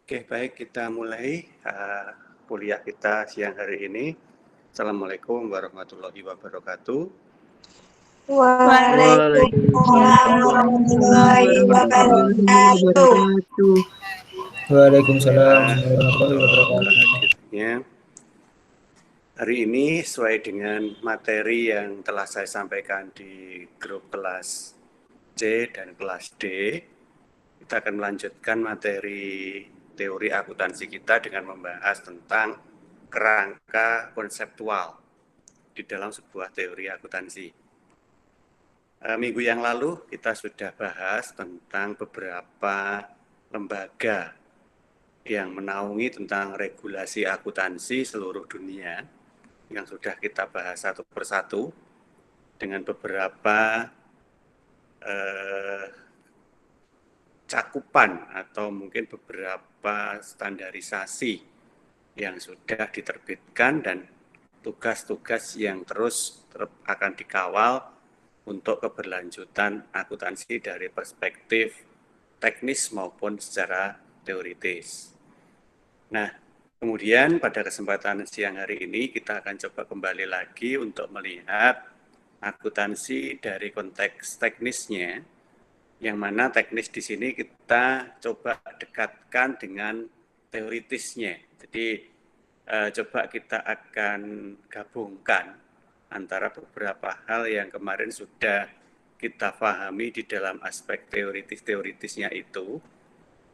Oke, baik kita mulai kuliah kita siang hari ini. Assalamualaikum warahmatullahi wabarakatuh. Waalaikumsalam warahmatullahi wabarakatuh. Waalaikumsalam warahmatullahi Untuk wabarakatuh. hadirnya hari ini sesuai dengan materi yang telah saya sampaikan di grup kelas C dan kelas D, kita akan melanjutkan materi teori akuntansi kita dengan membahas tentang kerangka konseptual di dalam sebuah teori akuntansi. Minggu yang lalu kita sudah bahas tentang beberapa lembaga yang menaungi tentang regulasi akuntansi seluruh dunia yang sudah kita bahas satu persatu dengan beberapa cakupan atau mungkin beberapa standarisasi yang sudah diterbitkan dan tugas-tugas yang terus akan dikawal untuk keberlanjutan akuntansi dari perspektif teknis maupun secara teoritis. Nah, kemudian pada kesempatan siang hari ini kita akan coba kembali lagi untuk melihat akuntansi dari konteks teknisnya, yang mana teknis di sini kita coba dekatkan dengan teoritisnya. Jadi coba kita akan gabungkan antara beberapa hal yang kemarin sudah kita pahami di dalam aspek teoritisnya itu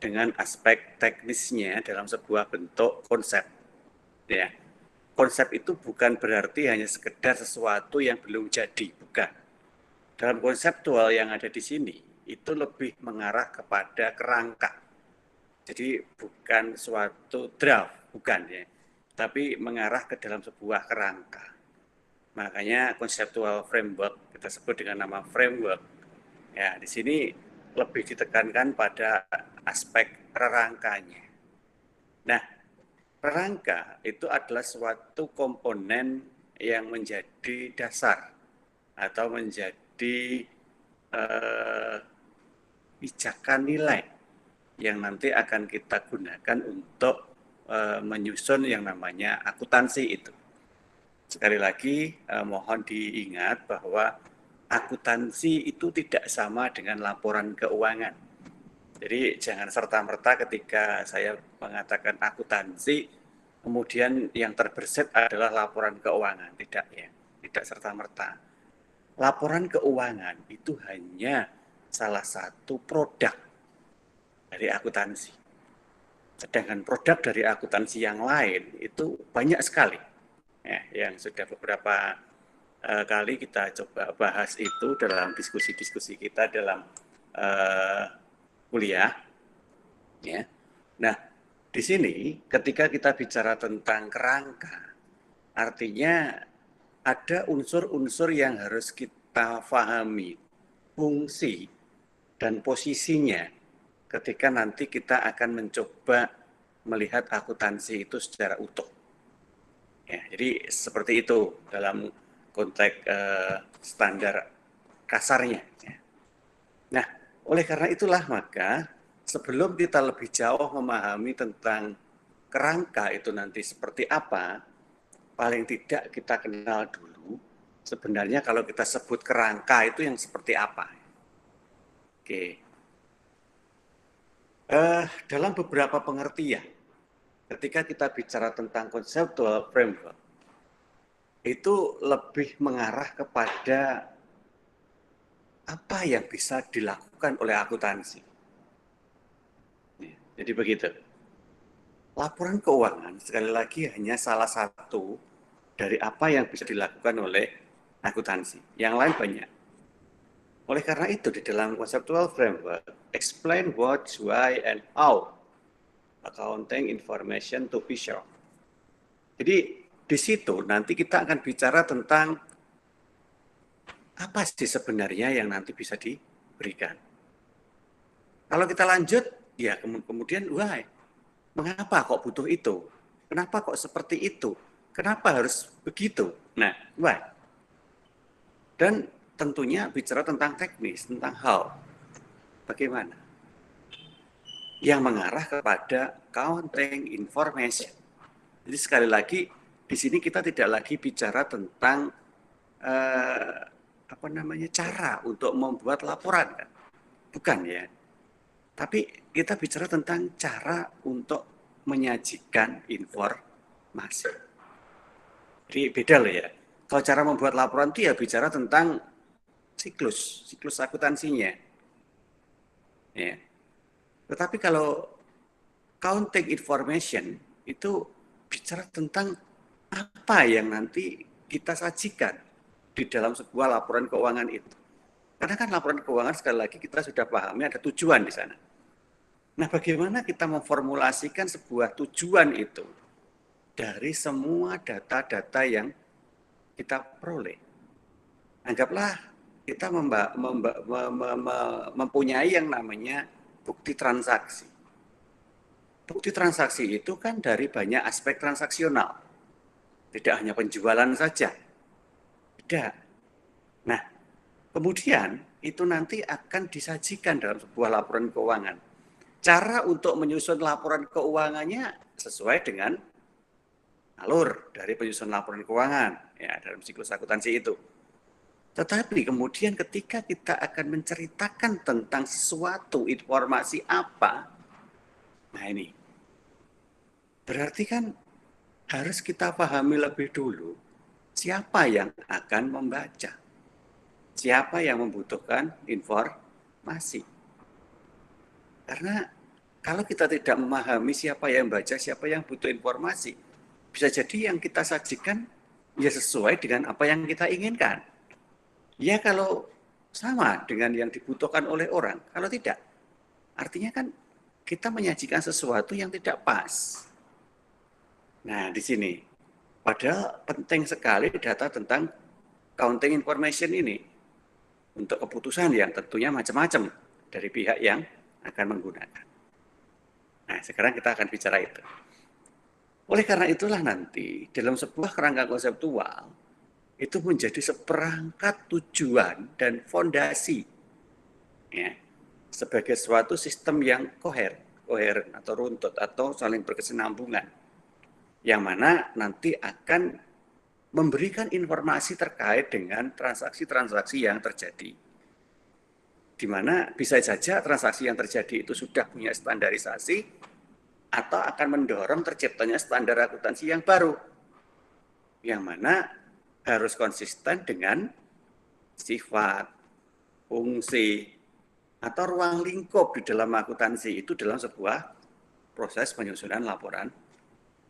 dengan aspek teknisnya dalam sebuah bentuk konsep. Ya, konsep itu bukan berarti hanya sekedar sesuatu yang belum jadi, bukan. Dalam konseptual yang ada di sini itu lebih mengarah kepada kerangka. Jadi bukan suatu draft, bukan ya, tapi mengarah ke dalam sebuah kerangka. Makanya konseptual framework kita sebut dengan nama framework. Ya, di sini lebih ditekankan pada aspek rangkanya. Nah, rangka itu adalah suatu komponen yang menjadi dasar atau menjadi pijakan nilai yang nanti akan kita gunakan untuk menyusun yang namanya akuntansi itu. Sekali lagi mohon diingat bahwa akuntansi itu tidak sama dengan laporan keuangan. Jadi jangan serta-merta ketika saya mengatakan akuntansi, kemudian yang terbersit adalah laporan keuangan. Tidak ya, tidak serta-merta. Laporan keuangan itu hanya salah satu produk dari akuntansi. Sedangkan produk dari akuntansi yang lain itu banyak sekali. Ya, yang sudah beberapa kali kita coba bahas itu dalam diskusi-diskusi kita dalam kuliah. Ya. Nah, di sini ketika kita bicara tentang kerangka, artinya ada unsur-unsur yang harus kita pahami, fungsi dan posisinya ketika nanti kita akan mencoba melihat akuntansi itu secara utuh. Ya, jadi seperti itu dalam konteks standar kasarnya. Ya. Nah, oleh karena itulah maka sebelum kita lebih jauh memahami tentang kerangka itu nanti seperti apa, paling tidak kita kenal dulu sebenarnya kalau kita sebut kerangka itu yang seperti apa. Oke. Dalam beberapa pengertian, ketika kita bicara tentang conceptual framework, itu lebih mengarah kepada apa yang bisa dilakukan oleh akuntansi. Jadi begitu. Laporan keuangan sekali lagi hanya salah satu dari apa yang bisa dilakukan oleh akuntansi. Yang lain banyak. Oleh karena itu di dalam conceptual framework, explain what, why, and how accounting information to be shown. Jadi di situ nanti kita akan bicara tentang apa sih sebenarnya yang nanti bisa diberikan. Kalau kita lanjut, ya kemudian why? Mengapa kok butuh itu? Kenapa kok seperti itu? Kenapa harus begitu? Nah, why? Dan tentunya bicara tentang teknis, tentang how. Bagaimana? Yang mengarah kepada accounting information. Jadi sekali lagi di sini kita tidak lagi bicara tentang cara untuk membuat laporan, kan? Bukan ya. Tapi kita bicara tentang cara untuk menyajikan informasi. Jadi beda loh ya. Kalau cara membuat laporan itu ya bicara tentang siklus akuntansinya. Ya. Tetapi kalau accounting information itu bicara tentang apa yang nanti kita sajikan di dalam sebuah laporan keuangan itu. Karena kan laporan keuangan sekali lagi kita sudah pahami ada tujuan di sana. Nah, bagaimana kita memformulasikan sebuah tujuan itu dari semua data-data yang kita peroleh. Anggaplah kita mempunyai yang namanya bukti transaksi. Bukti transaksi itu kan dari banyak aspek transaksional. Tidak hanya penjualan saja. Tidak. Nah, kemudian itu nanti akan disajikan dalam sebuah laporan keuangan. Cara untuk menyusun laporan keuangannya sesuai dengan alur dari penyusunan laporan keuangan ya dalam siklus akuntansi itu. Tetapi kemudian ketika kita akan menceritakan tentang sesuatu informasi apa, nah ini berarti kan harus kita pahami lebih dulu siapa yang akan membaca, siapa yang membutuhkan informasi. Karena kalau kita tidak memahami siapa yang baca, siapa yang butuh informasi, bisa jadi yang kita sajikan ya sesuai dengan apa yang kita inginkan. Ya kalau sama dengan yang dibutuhkan oleh orang, kalau tidak, artinya kan kita menyajikan sesuatu yang tidak pas. Nah di sini, padahal penting sekali data tentang accounting information ini untuk keputusan yang tentunya macam-macam dari pihak yang akan menggunakan. Nah, sekarang kita akan bicara itu. Oleh karena itulah nanti dalam sebuah kerangka konseptual itu menjadi seperangkat tujuan dan fondasi ya, sebagai suatu sistem yang koheren atau runtut atau saling berkesinambungan yang mana nanti akan memberikan informasi terkait dengan transaksi-transaksi yang terjadi. Di mana bisa saja transaksi yang terjadi itu sudah punya standarisasi atau akan mendorong terciptanya standar akuntansi yang baru yang mana harus konsisten dengan sifat, fungsi, atau ruang lingkup di dalam akuntansi itu dalam sebuah proses penyusunan laporan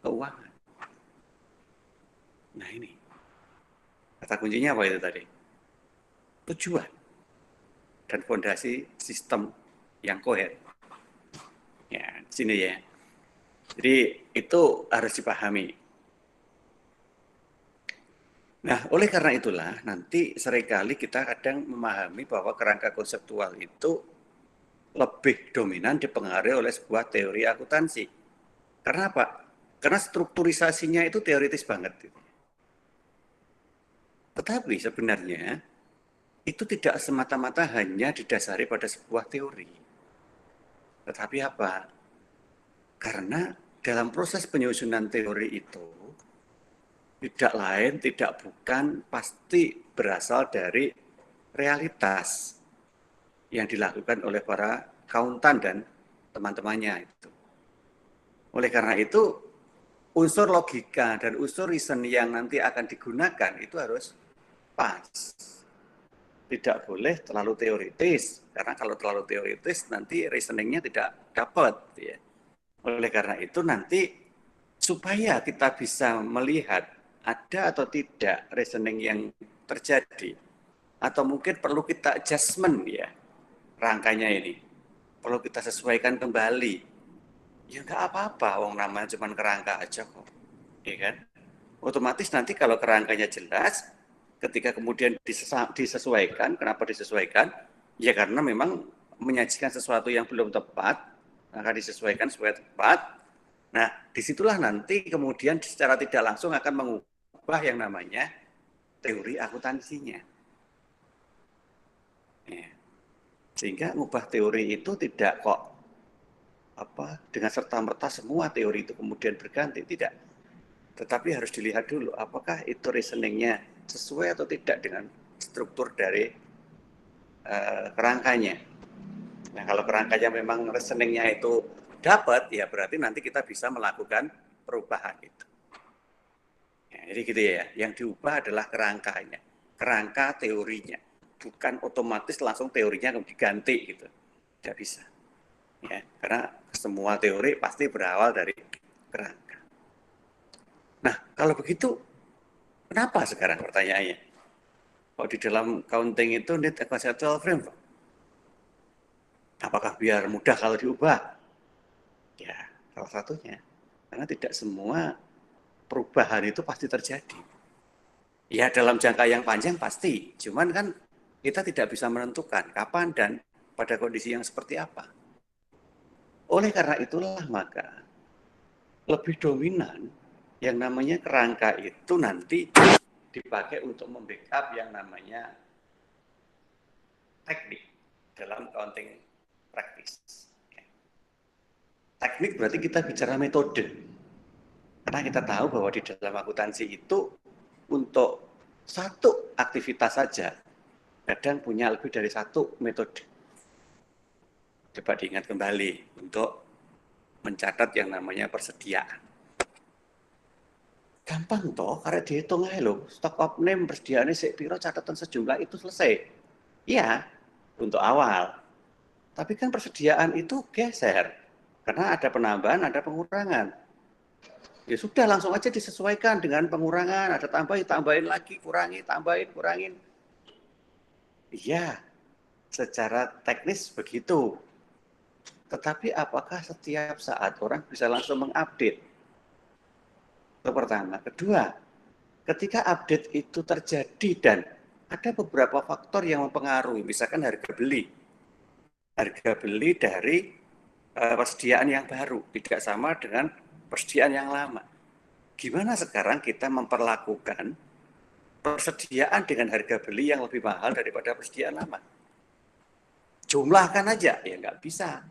keuangan. Nah ini, kata kuncinya apa itu tadi? Tujuan dan fondasi sistem yang koheren. Ya, di sini ya. Jadi itu harus dipahami. Nah, oleh karena itulah nanti seringkali kita kadang memahami bahwa kerangka konseptual itu lebih dominan dipengaruhi oleh sebuah teori akuntansi. Karena apa? Karena strukturisasinya itu teoritis banget. Tetapi sebenarnya itu tidak semata-mata hanya didasari pada sebuah teori. Tetapi apa? Karena dalam proses penyusunan teori itu, tidak lain, tidak bukan, pasti berasal dari realitas yang dilakukan oleh para akuntan dan teman-temannya itu. Oleh karena itu, unsur logika dan unsur reason yang nanti akan digunakan itu harus pas. Tidak boleh terlalu teoritis, karena kalau terlalu teoritis nanti reasoningnya tidak dapat. Ya. Oleh karena itu nanti supaya kita bisa melihat ada atau tidak reasoning yang terjadi, atau mungkin perlu kita adjustment ya rangkanya ini, perlu kita sesuaikan kembali. Ya nggak apa-apa, wong namanya cuma kerangka aja kok, ya kan? Otomatis nanti kalau kerangkanya jelas, ketika kemudian disesuaikan, kenapa disesuaikan? Ya karena memang menyajikan sesuatu yang belum tepat, maka disesuaikan supaya tepat. Nah, disitulah nanti kemudian secara tidak langsung akan mengubah yang namanya teori akuntansinya. Ya. Sehingga mengubah teori itu tidak kok dengan serta-merta semua teori itu kemudian berganti, tidak. Tetapi harus dilihat dulu apakah itu reasoningnya sesuai atau tidak dengan struktur dari kerangkanya. Nah, kalau kerangkanya memang reasoningnya itu dapat, ya berarti nanti kita bisa melakukan perubahan itu. Ya, jadi gitu ya, yang diubah adalah kerangkanya, kerangka teorinya, bukan otomatis langsung teorinya diganti gitu, tidak bisa. Ya, karena semua teori pasti berawal dari kerangka. Nah, kalau begitu, kenapa sekarang pertanyaannya? Kok di dalam counting itu need a conceptual framework? Apakah biar mudah kalau diubah? Ya, salah satunya. Karena tidak semua perubahan itu pasti terjadi. Ya, dalam jangka yang panjang pasti. Cuman kan kita tidak bisa menentukan kapan dan pada kondisi yang seperti apa. Oleh karena itulah maka lebih dominan yang namanya kerangka itu nanti dipakai untuk membackup yang namanya teknik dalam counting practice. Teknik berarti kita bicara metode. Karena kita tahu bahwa di dalam akuntansi itu untuk satu aktivitas saja kadang punya lebih dari satu metode. Coba diingat kembali untuk mencatat yang namanya persediaan. Gampang toh, karena dihitung aja loh. Stock of name persediaannya sekpiro catatan sejumlah itu selesai. Iya, untuk awal. Tapi kan persediaan itu geser. Karena ada penambahan, ada pengurangan. Ya sudah, langsung aja disesuaikan dengan pengurangan. Ada tambahin lagi, kurangi, tambahin, kurangin. Iya, secara teknis begitu. Tetapi apakah setiap saat orang bisa langsung mengupdate? Itu pertama. Kedua, ketika update itu terjadi dan ada beberapa faktor yang mempengaruhi, misalkan harga beli dari persediaan yang baru tidak sama dengan persediaan yang lama. Gimana sekarang kita memperlakukan persediaan dengan harga beli yang lebih mahal daripada persediaan lama? Jumlahkan aja, ya nggak bisa.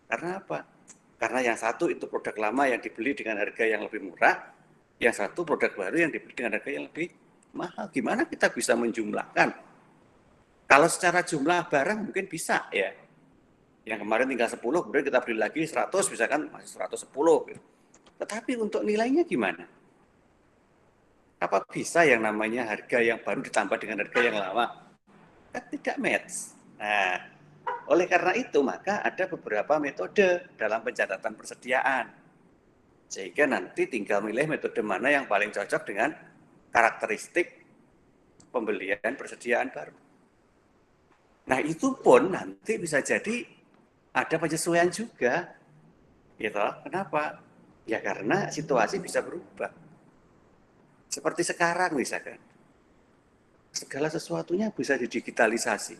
Karena apa? Karena yang satu itu produk lama yang dibeli dengan harga yang lebih murah, yang satu produk baru yang dibeli dengan harga yang lebih mahal. Gimana kita bisa menjumlahkan? Kalau secara jumlah barang mungkin bisa ya. Yang kemarin tinggal 10, kemudian kita beli lagi 100, misalkan masih 110. Gitu. Tetapi untuk nilainya gimana? Apa bisa yang namanya harga yang baru ditambah dengan harga yang lama? Kan tidak match. Nah, oleh karena itu maka ada beberapa metode dalam pencatatan persediaan. Sehingga nanti tinggal milih metode mana yang paling cocok dengan karakteristik pembelian persediaan baru. Nah, itu pun nanti bisa jadi ada penyesuaian juga. Gitu. Kenapa? Ya karena situasi bisa berubah. Seperti sekarang misalkan. Segala sesuatunya bisa didigitalisasi.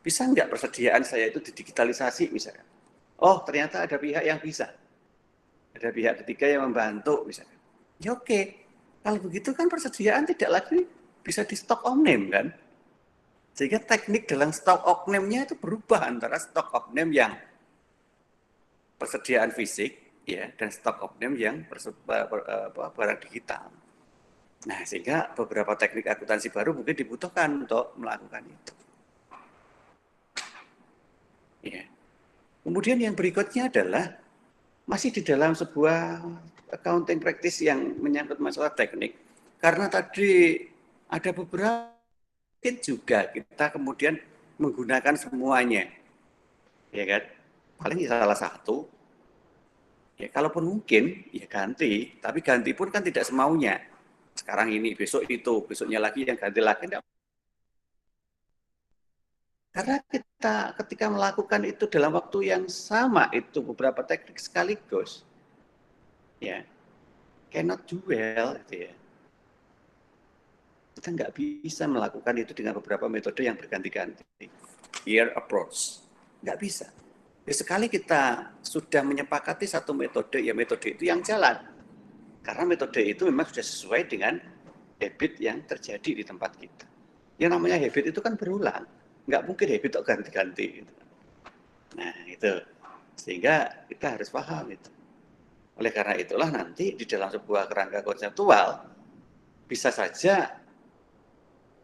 Bisa nggak persediaan saya itu didigitalisasi misalkan? Oh, ternyata ada pihak yang bisa. Ada pihak ketiga yang membantu misalkan. Ya oke. Kalau begitu kan persediaan tidak lagi bisa di stok omnem kan? Sehingga teknik dalam stok omnemnya itu berubah antara stok omnem yang persediaan fisik ya dan stok omnem yang barang digital. Nah, sehingga beberapa teknik akuntansi baru mungkin dibutuhkan untuk melakukan itu. Ya. Kemudian yang berikutnya adalah masih di dalam sebuah accounting practice yang menyangkut masalah teknik. Karena tadi ada beberapa mungkin juga kita kemudian menggunakan semuanya. Ya kan? Paling salah satu. Ya kalaupun mungkin ya ganti, tapi ganti pun kan tidak semaunya. Sekarang ini, besok itu, besoknya lagi yang ganti lagi. Karena kita ketika melakukan itu dalam waktu yang sama, itu beberapa teknik sekaligus, ya, cannot do well, gitu ya. Kita nggak bisa melakukan itu dengan beberapa metode yang berganti-ganti. Year approach, nggak bisa. Ya, sekali kita sudah menyepakati satu metode, ya metode itu yang jalan. Karena metode itu memang sudah sesuai dengan habit yang terjadi di tempat kita. Yang namanya habit itu kan berulang. Nggak mungkin habit kok ganti-ganti. Gitu. Nah, itu. Sehingga kita harus paham itu. Oleh karena itulah nanti di dalam sebuah kerangka konseptual bisa saja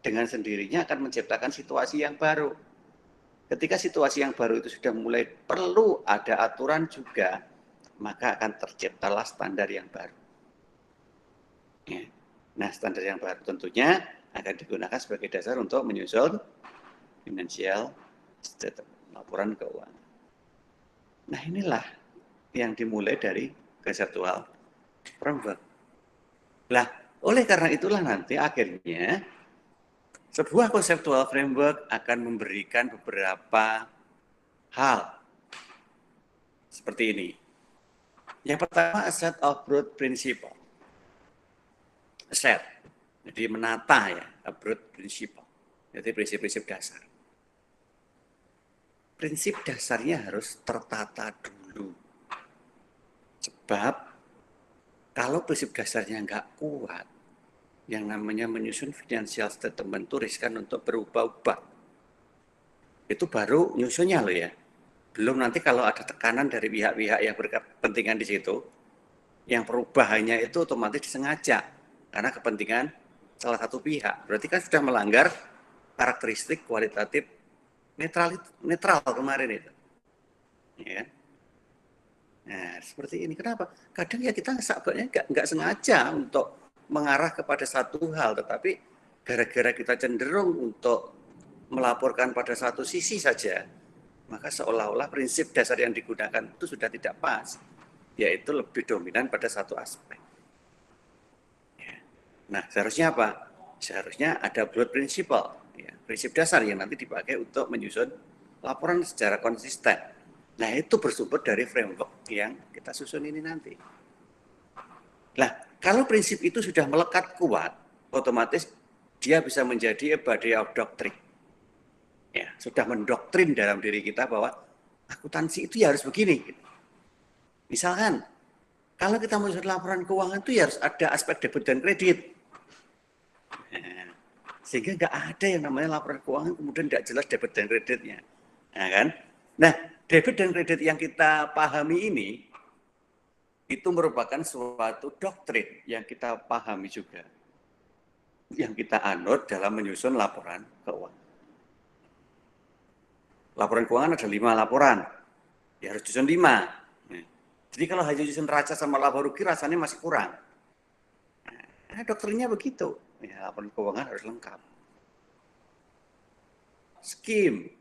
dengan sendirinya akan menciptakan situasi yang baru. Ketika situasi yang baru itu sudah mulai perlu ada aturan juga, maka akan terciptalah standar yang baru. Ya. Nah, standar yang baru tentunya akan digunakan sebagai dasar untuk menyusun financial statement, laporan keuangan. Nah, inilah yang dimulai dari konseptual framework. Nah, oleh karena itulah nanti akhirnya sebuah konseptual framework akan memberikan beberapa hal seperti ini. Yang pertama, a set of broad principle. A set, jadi menata ya, a broad principle. Jadi prinsip-prinsip dasar. Prinsip dasarnya harus tertata dulu. Sebab kalau prinsip dasarnya nggak kuat, yang namanya menyusun financial statement itu riskan untuk berubah-ubah. Itu baru nyusunnya loh ya. Belum nanti kalau ada tekanan dari pihak-pihak yang berkepentingan di situ, yang perubahannya itu otomatis disengaja karena kepentingan salah satu pihak. Berarti kan sudah melanggar karakteristik kualitatif netral kemarin itu. Ya. Nah, seperti ini. Kenapa? Kadang ya kita sahabatnya nggak sengaja untuk mengarah kepada satu hal, tetapi gara-gara kita cenderung untuk melaporkan pada satu sisi saja, maka seolah-olah prinsip dasar yang digunakan itu sudah tidak pas, yaitu lebih dominan pada satu aspek. Nah, seharusnya apa? Seharusnya ada broad principle, ya, prinsip dasar yang nanti dipakai untuk menyusun laporan secara konsisten. Nah, itu bersumber dari framework yang kita susun ini nanti. Nah, kalau prinsip itu sudah melekat kuat, otomatis dia bisa menjadi a body of doctrine. Ya, sudah mendoktrin dalam diri kita bahwa akuntansi itu ya harus begini. Misalkan, kalau kita menyusun laporan keuangan itu ya harus ada aspek debit dan kredit. Nah, sehingga nggak ada yang namanya laporan keuangan kemudian nggak jelas debit dan kreditnya. Nah, kan? Nah, debit dan kredit yang kita pahami ini itu merupakan suatu doktrin yang kita pahami juga, yang kita anut dalam menyusun laporan keuangan. Laporan keuangan ada 5 laporan, ya harus disusun 5. Jadi kalau hanya susun raca sama laba rugi rasanya masih kurang. Nah, doktrinnya begitu, ya, laporan keuangan harus lengkap. Scheme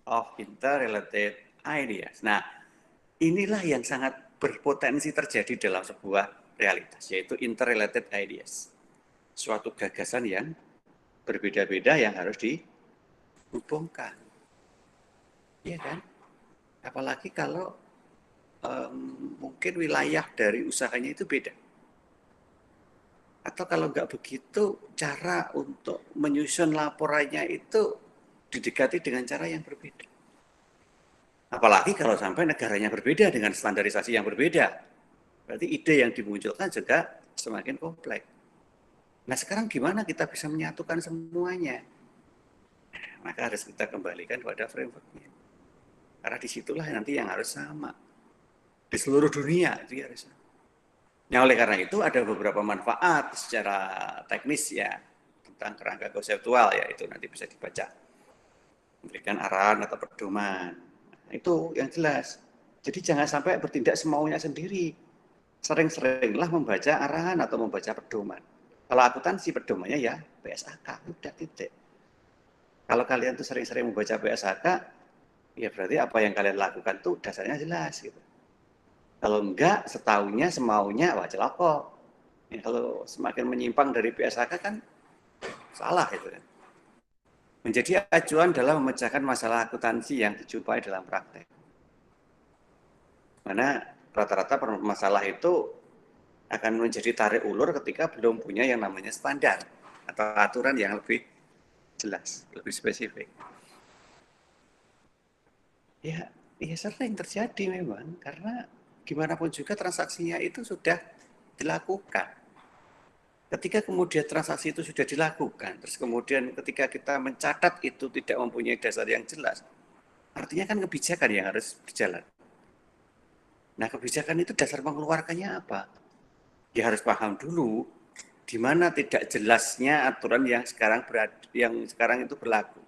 of interrelated ideas. Nah, inilah yang sangat berpotensi terjadi dalam sebuah realitas, yaitu interrelated ideas. Suatu gagasan yang berbeda-beda yang harus dihubungkan. Iya kan? Apalagi kalau mungkin wilayah dari usahanya itu beda. Atau kalau nggak begitu, cara untuk menyusun laporannya itu didekati dengan cara yang berbeda. Apalagi kalau sampai negaranya berbeda dengan standarisasi yang berbeda. Berarti ide yang dimunculkan juga semakin kompleks. Nah, sekarang gimana kita bisa menyatukan semuanya? Maka harus kita kembalikan pada frameworknya. Karena disitulah nanti yang harus sama. Di seluruh dunia itu harus sama. Nah, oleh karena itu ada beberapa manfaat secara teknis ya tentang kerangka konseptual ya, itu nanti bisa dibaca. Memberikan arahan atau pedoman. Nah, itu yang jelas. Jadi jangan sampai bertindak semaunya sendiri. Sering-seringlah membaca arahan atau membaca pedoman. Kalau akuntansi pedomannya ya PSAK, udah titik. Kalau kalian tuh sering-sering membaca PSAK, ya berarti apa yang kalian lakukan tuh dasarnya jelas gitu. Kalau enggak, setahunya, semaunya, wah celaka. Ya, kalau semakin menyimpang dari PSAK kan salah itu kan. Menjadi acuan dalam memecahkan masalah akuntansi yang dijumpai dalam praktek. Mana rata-rata masalah itu akan menjadi tarik ulur ketika belum punya yang namanya standar atau aturan yang lebih jelas, lebih spesifik. Ya sering terjadi memang, karena gimana pun juga transaksinya itu sudah dilakukan. Ketika kemudian transaksi itu sudah dilakukan, terus kemudian ketika kita mencatat itu tidak mempunyai dasar yang jelas, artinya kan kebijakan yang harus berjalan. Nah, kebijakan itu dasar mengeluarkannya apa? Ya harus paham dulu di mana tidak jelasnya aturan yang sekarang itu berlaku.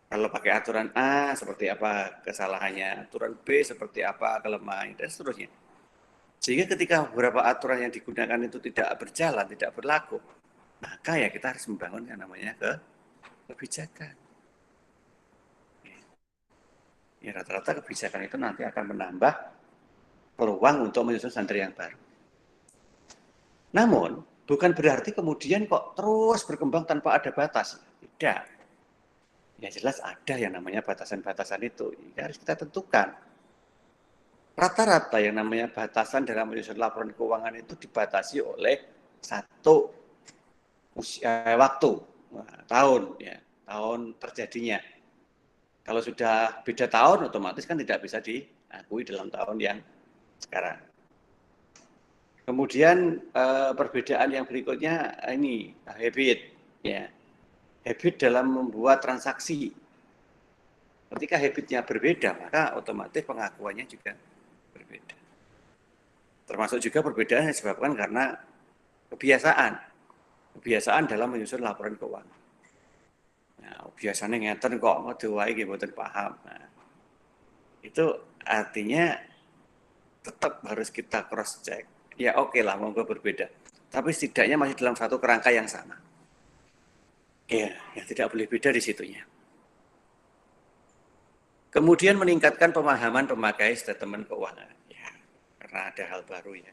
Kalau pakai aturan A seperti apa kesalahannya, aturan B seperti apa kelemahannya, dan seterusnya. Sehingga ketika beberapa aturan yang digunakan itu tidak berjalan, tidak berlaku, maka ya kita harus membangun yang namanya kebijakan. Ya rata-rata kebijakan itu nanti akan menambah peluang untuk menyusun standar yang baru. Namun, bukan berarti kemudian kok terus berkembang tanpa ada batas. Tidak. Ya jelas ada yang namanya batasan-batasan itu. Ya, harus kita tentukan. Rata-rata yang namanya batasan dalam menyusun laporan keuangan itu dibatasi oleh satu waktu, tahun, ya, tahun terjadinya. Kalau sudah beda tahun, otomatis kan tidak bisa diakui dalam tahun yang sekarang. Kemudian perbedaan yang berikutnya ini habit, ya, habit dalam membuat transaksi. Ketika habitnya berbeda, maka otomatis pengakuannya juga berbeda. Termasuk juga perbedaan yang disebabkan karena kebiasaan dalam menyusun laporan keuangan. Nah, biasanya ngeten kok mau diwai mboten paham. Nah, itu artinya tetap harus kita cross check. Ya oke lah, monggo berbeda. Tapi setidaknya masih dalam satu kerangka yang sama. Ya, yang tidak boleh beda di situnya. Kemudian meningkatkan pemahaman pemakai statement keuangan. Ya, karena ada hal baru ya.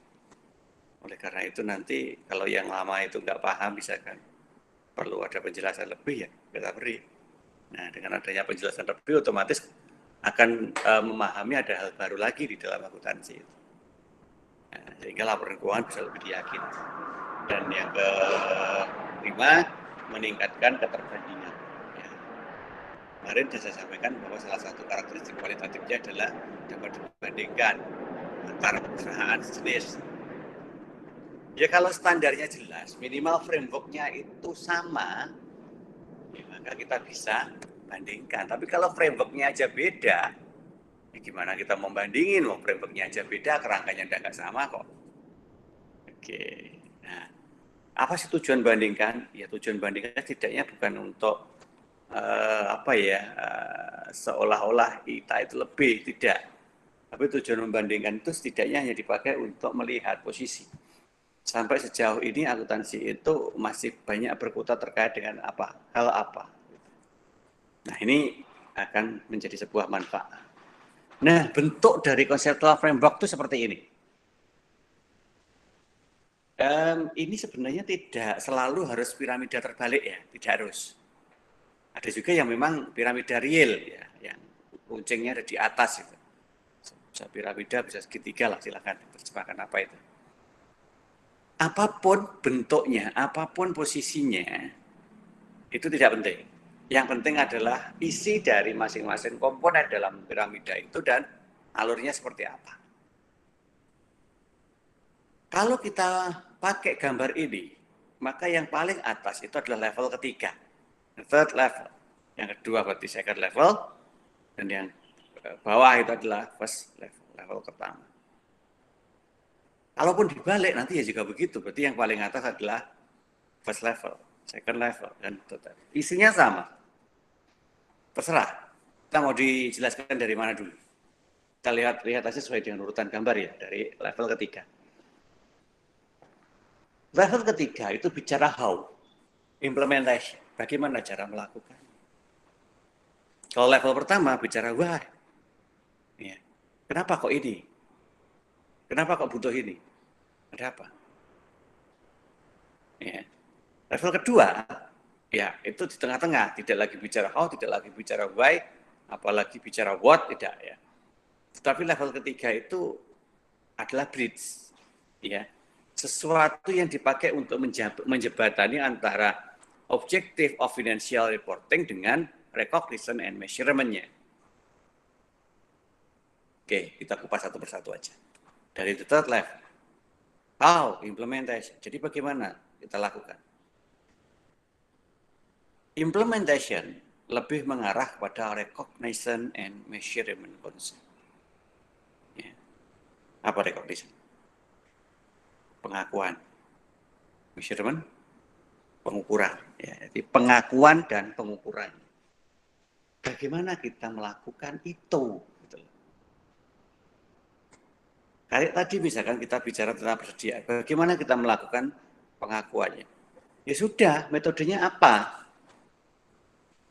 Oleh karena itu nanti kalau yang lama itu nggak paham misalkan perlu ada penjelasan lebih ya kita beri. Nah dengan adanya penjelasan lebih otomatis akan memahami ada hal baru lagi di dalam akuntansi itu. Nah, sehingga laporan keuangan bisa lebih diyakini. Dan yang kelima meningkatkan keterbandingan. Ya. Kemarin saya sampaikan bahwa salah satu karakteristik kualitatifnya adalah dapat dibandingkan antar perusahaan sejenis. Ya kalau standarnya jelas, minimal framework-nya itu sama, ya maka kita bisa bandingkan. Tapi kalau framework-nya aja beda, ya gimana kita membandingin? Mau framework-nya aja beda, kerangkanya nggak sama kok. Oke, nah apa sih tujuan bandingkan? Ya tujuan bandingkan setidaknya bukan untuk seolah-olah kita itu lebih, tidak. Tapi tujuan membandingkan itu setidaknya hanya dipakai untuk melihat posisi. Sampai sejauh ini akuntansi itu masih banyak berkutat terkait dengan hal apa. Nah ini akan menjadi sebuah manfaat. Nah bentuk dari conceptual framework itu seperti ini. Ini sebenarnya tidak selalu harus piramida terbalik ya, tidak harus. Ada juga yang memang piramida real ya, yang kuncingnya ada di atas itu. Bisa piramida, bisa segitiga lah, silakan terjemahkan apa itu. Apapun bentuknya, apapun posisinya, itu tidak penting. Yang penting adalah isi dari masing-masing komponen dalam piramida itu dan alurnya seperti apa. Kalau kita pakai gambar ini, maka yang paling atas itu adalah level ketiga, third level. Yang kedua berarti second level, dan yang bawah itu adalah first level, level pertama. Kalaupun dibalik nanti ya juga begitu, berarti yang paling atas adalah first level, second level, dan total. Isinya sama. Terserah. Kita mau dijelaskan dari mana dulu. Kita lihat aja sesuai dengan urutan gambar ya, dari level ketiga. Level ketiga itu bicara how, implementation, bagaimana cara melakukan. Kalau level pertama bicara why, ya. Kenapa kok ini? Kenapa kok butuh ini? Ada apa? Ya. Level kedua, ya itu di tengah-tengah, tidak lagi bicara how, tidak lagi bicara why, apalagi bicara what, tidak ya. Tetapi level ketiga itu adalah bridge, ya, sesuatu yang dipakai untuk menjembatani antara objective of financial reporting dengan recognition and measurement-nya. Oke, kita kupas satu persatu aja. Dari the third level, how implementation. Jadi bagaimana kita lakukan? Implementation lebih mengarah pada recognition and measurement concept. Ya. Apa recognition? Pengakuan. Measurement, pengukuran. Ya, jadi pengakuan dan pengukuran. Bagaimana kita melakukan itu? Gitu. Kayak tadi misalkan kita bicara tentang persediaan, bagaimana kita melakukan pengakuannya? Ya sudah, metodenya apa?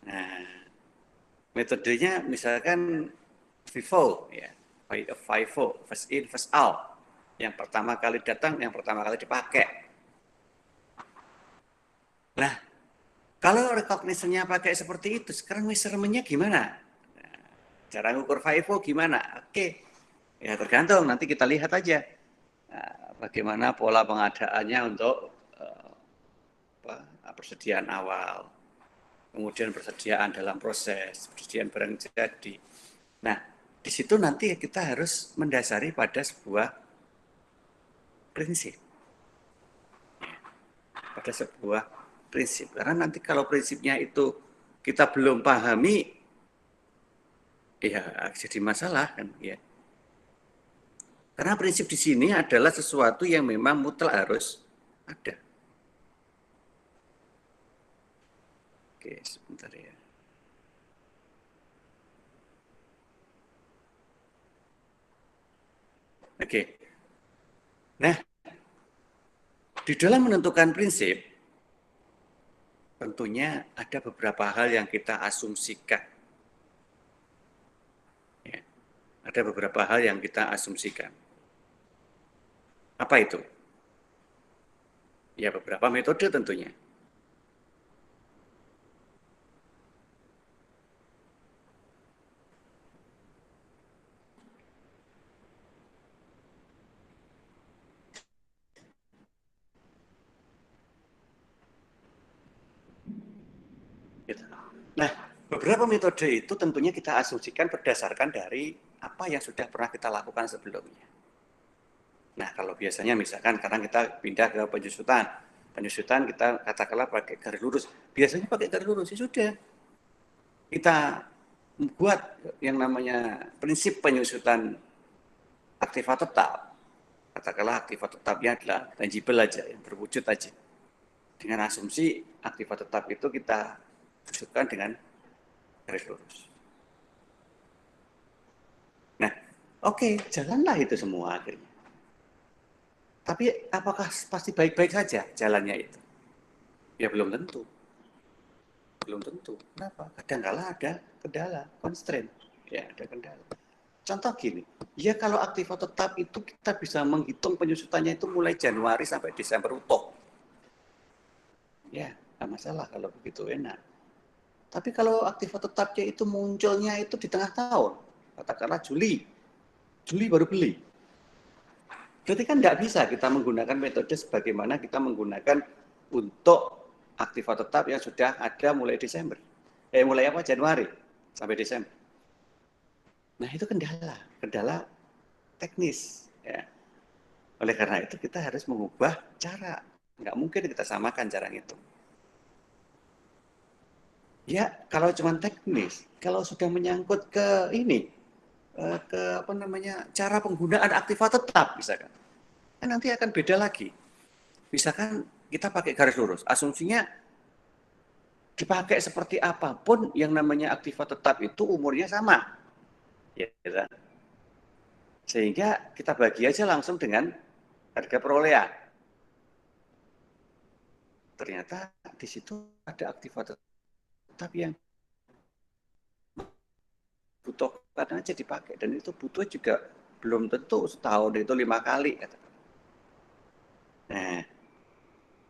Nah, metodenya misalkan FIFO, ya, FIFO, first in, first out. Yang pertama kali datang, yang pertama kali dipakai. Nah, kalau recognition-nya pakai seperti itu, sekarang measurement-nya gimana? Nah, cara ngukur FIFO gimana? Oke, ya tergantung, nanti kita lihat aja. Nah, bagaimana pola pengadaannya untuk persediaan awal, kemudian persediaan dalam proses, persediaan barang jadi. Nah, di situ nanti kita harus mendasari pada sebuah prinsip. Pada sebuah prinsip. Karena nanti kalau prinsipnya itu kita belum pahami, ya jadi masalah kan ya. Karena prinsip di sini adalah sesuatu yang memang mutlak harus ada. Oke, sebentar ya. Oke. Nah, di dalam menentukan prinsip, tentunya ada beberapa hal yang kita asumsikan. Ya, ada beberapa hal yang kita asumsikan. Apa itu? Ya, beberapa metode tentunya. Gitu. Nah, beberapa metode itu tentunya kita asumsikan berdasarkan dari apa yang sudah pernah kita lakukan sebelumnya. Nah, kalau biasanya misalkan sekarang kita pindah ke penyusutan. Penyusutan kita katakanlah pakai garis lurus. Biasanya pakai garis lurus, ya sudah. Kita buat yang namanya prinsip penyusutan aktiva tetap. Katakanlah aktiva tetapnya adalah tangible aja, yang berwujud aja. Dengan asumsi aktiva tetap itu kita susutkan dengan garis lurus. Nah, oke, jalanlah itu semua akhirnya. Tapi apakah pasti baik-baik saja jalannya itu? Ya belum tentu. Belum tentu. Kenapa? Kadang-kala ada kendala, constraint. Ya, ada kendala. Contoh gini, ya kalau aktiva tetap itu kita bisa menghitung penyusutannya itu mulai Januari sampai Desember utuh. Ya, nggak masalah kalau begitu, enak. Tapi kalau aktiva tetapnya itu munculnya itu di tengah tahun, katakanlah Juli baru beli. Berarti kan nggak bisa kita menggunakan metode sebagaimana kita menggunakan untuk aktiva tetap yang sudah ada mulai Desember. Mulai apa? Januari sampai Desember. Nah itu kendala teknis. Ya. Oleh karena itu kita harus mengubah cara. Nggak mungkin kita samakan cara itu. Ya kalau cuma teknis, kalau sudah menyangkut ke ini, ke apa namanya cara penggunaan aktiva tetap misalkan, kan nanti akan beda lagi. Misalkan kita pakai garis lurus, asumsinya dipakai seperti apapun yang namanya aktiva tetap itu umurnya sama, ya, sehingga kita bagi aja langsung dengan harga perolehan. Ternyata di situ ada aktiva tetap yang butuhkan aja dipakai, dan itu butuh juga belum tentu setahun itu 5 kali. Nah,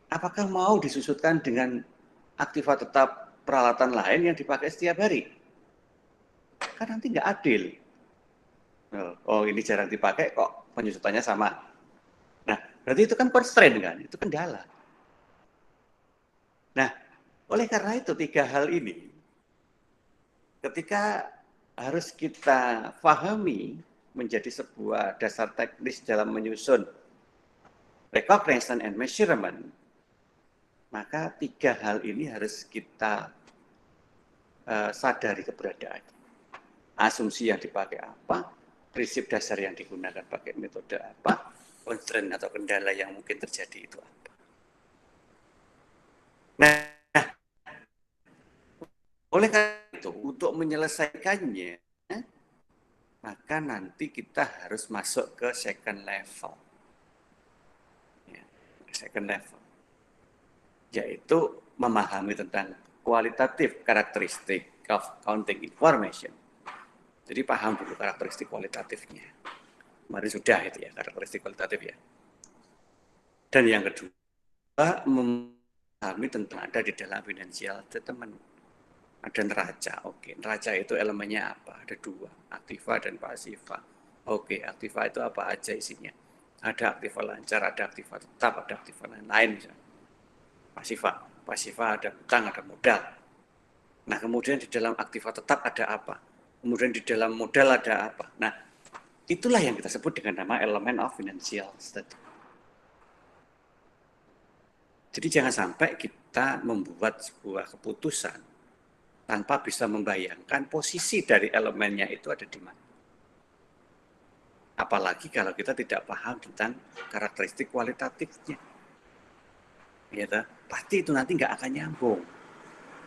apakah mau disusutkan dengan aktiva tetap peralatan lain yang dipakai setiap hari? Kan nanti nggak adil. Oh ini jarang dipakai kok penyusutannya sama. Nah, berarti itu kan constraint kan, itu kendala. Nah, oleh karena itu 3 hal ini, ketika harus kita pahami menjadi sebuah dasar teknis dalam menyusun recognition and measurement, maka 3 hal ini harus kita sadari keberadaan. Asumsi yang dipakai apa, prinsip dasar yang digunakan pakai metode apa, constraint atau kendala yang mungkin terjadi itu apa. Nah, oleh karena itu untuk menyelesaikannya, maka nanti kita harus masuk ke second level. Ya, second level. Yaitu memahami tentang kualitatif karakteristik of counting information. Jadi paham dulu karakteristik kualitatifnya. Mari sudah itu ya, karakteristik kualitatif ya. Dan yang kedua, memahami tentang ada di dalam financial statement. Ada neraca, oke. Neraca itu elemennya apa? Ada dua, aktiva dan pasiva. Oke, aktiva itu apa aja isinya? Ada aktiva lancar, ada aktiva tetap, ada aktiva lain-lain misalnya. Pasiva ada hutang, ada modal. Nah, kemudian di dalam aktiva tetap ada apa? Kemudian di dalam modal ada apa? Nah, itulah yang kita sebut dengan nama elemen of financial statement. Jadi jangan sampai kita membuat sebuah keputusan tanpa bisa membayangkan posisi dari elemennya itu ada di mana. Apalagi kalau kita tidak paham tentang karakteristik kualitatifnya. Ya, pasti itu nanti nggak akan nyambung.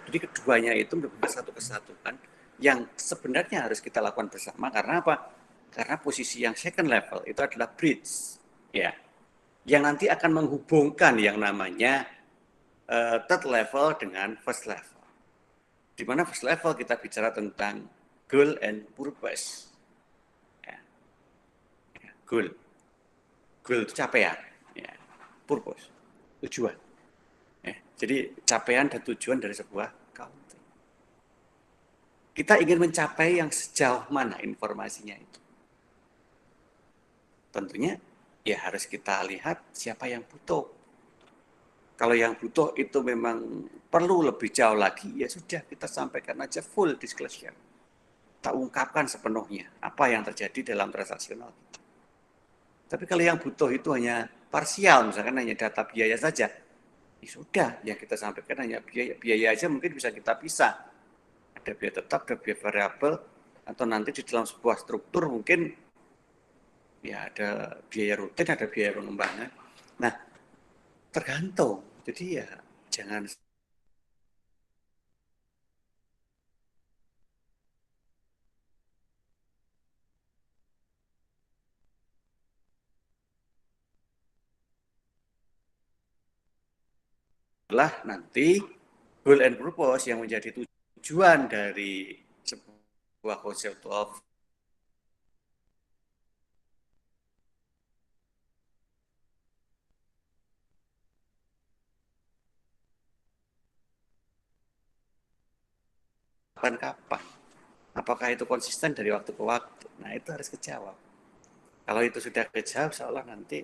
Jadi keduanya itu merupakan satu kesatuan yang sebenarnya harus kita lakukan bersama. Karena apa? Karena posisi yang second level itu adalah bridge, ya, yang nanti akan menghubungkan yang namanya third level dengan first level. Di mana first level kita bicara tentang goal and purpose. Ya. Goal itu capaian, ya. Purpose, tujuan. Jadi capaian dan tujuan dari sebuah counting. Kita ingin mencapai yang sejauh mana informasinya itu. Tentunya ya harus kita lihat siapa yang butuh. Kalau yang butuh itu memang perlu lebih jauh lagi, ya sudah kita sampaikan aja full disclosure. Kita ungkapkan sepenuhnya apa yang terjadi dalam transaksional. Tapi kalau yang butuh itu hanya parsial, misalkan hanya data biaya saja, ya sudah, yang kita sampaikan hanya biaya aja mungkin bisa kita pisah. Ada biaya tetap, ada biaya variabel, atau nanti di dalam sebuah struktur mungkin ya ada biaya rutin, ada biaya pengembangan. Nah, tergantung. Jadi ya jangan lah nanti goal and purpose yang menjadi tujuan dari sebuah conceptual kapan. Apakah itu konsisten dari waktu ke waktu? Nah, itu harus kejawab. Kalau itu sudah kejawab, seolah nanti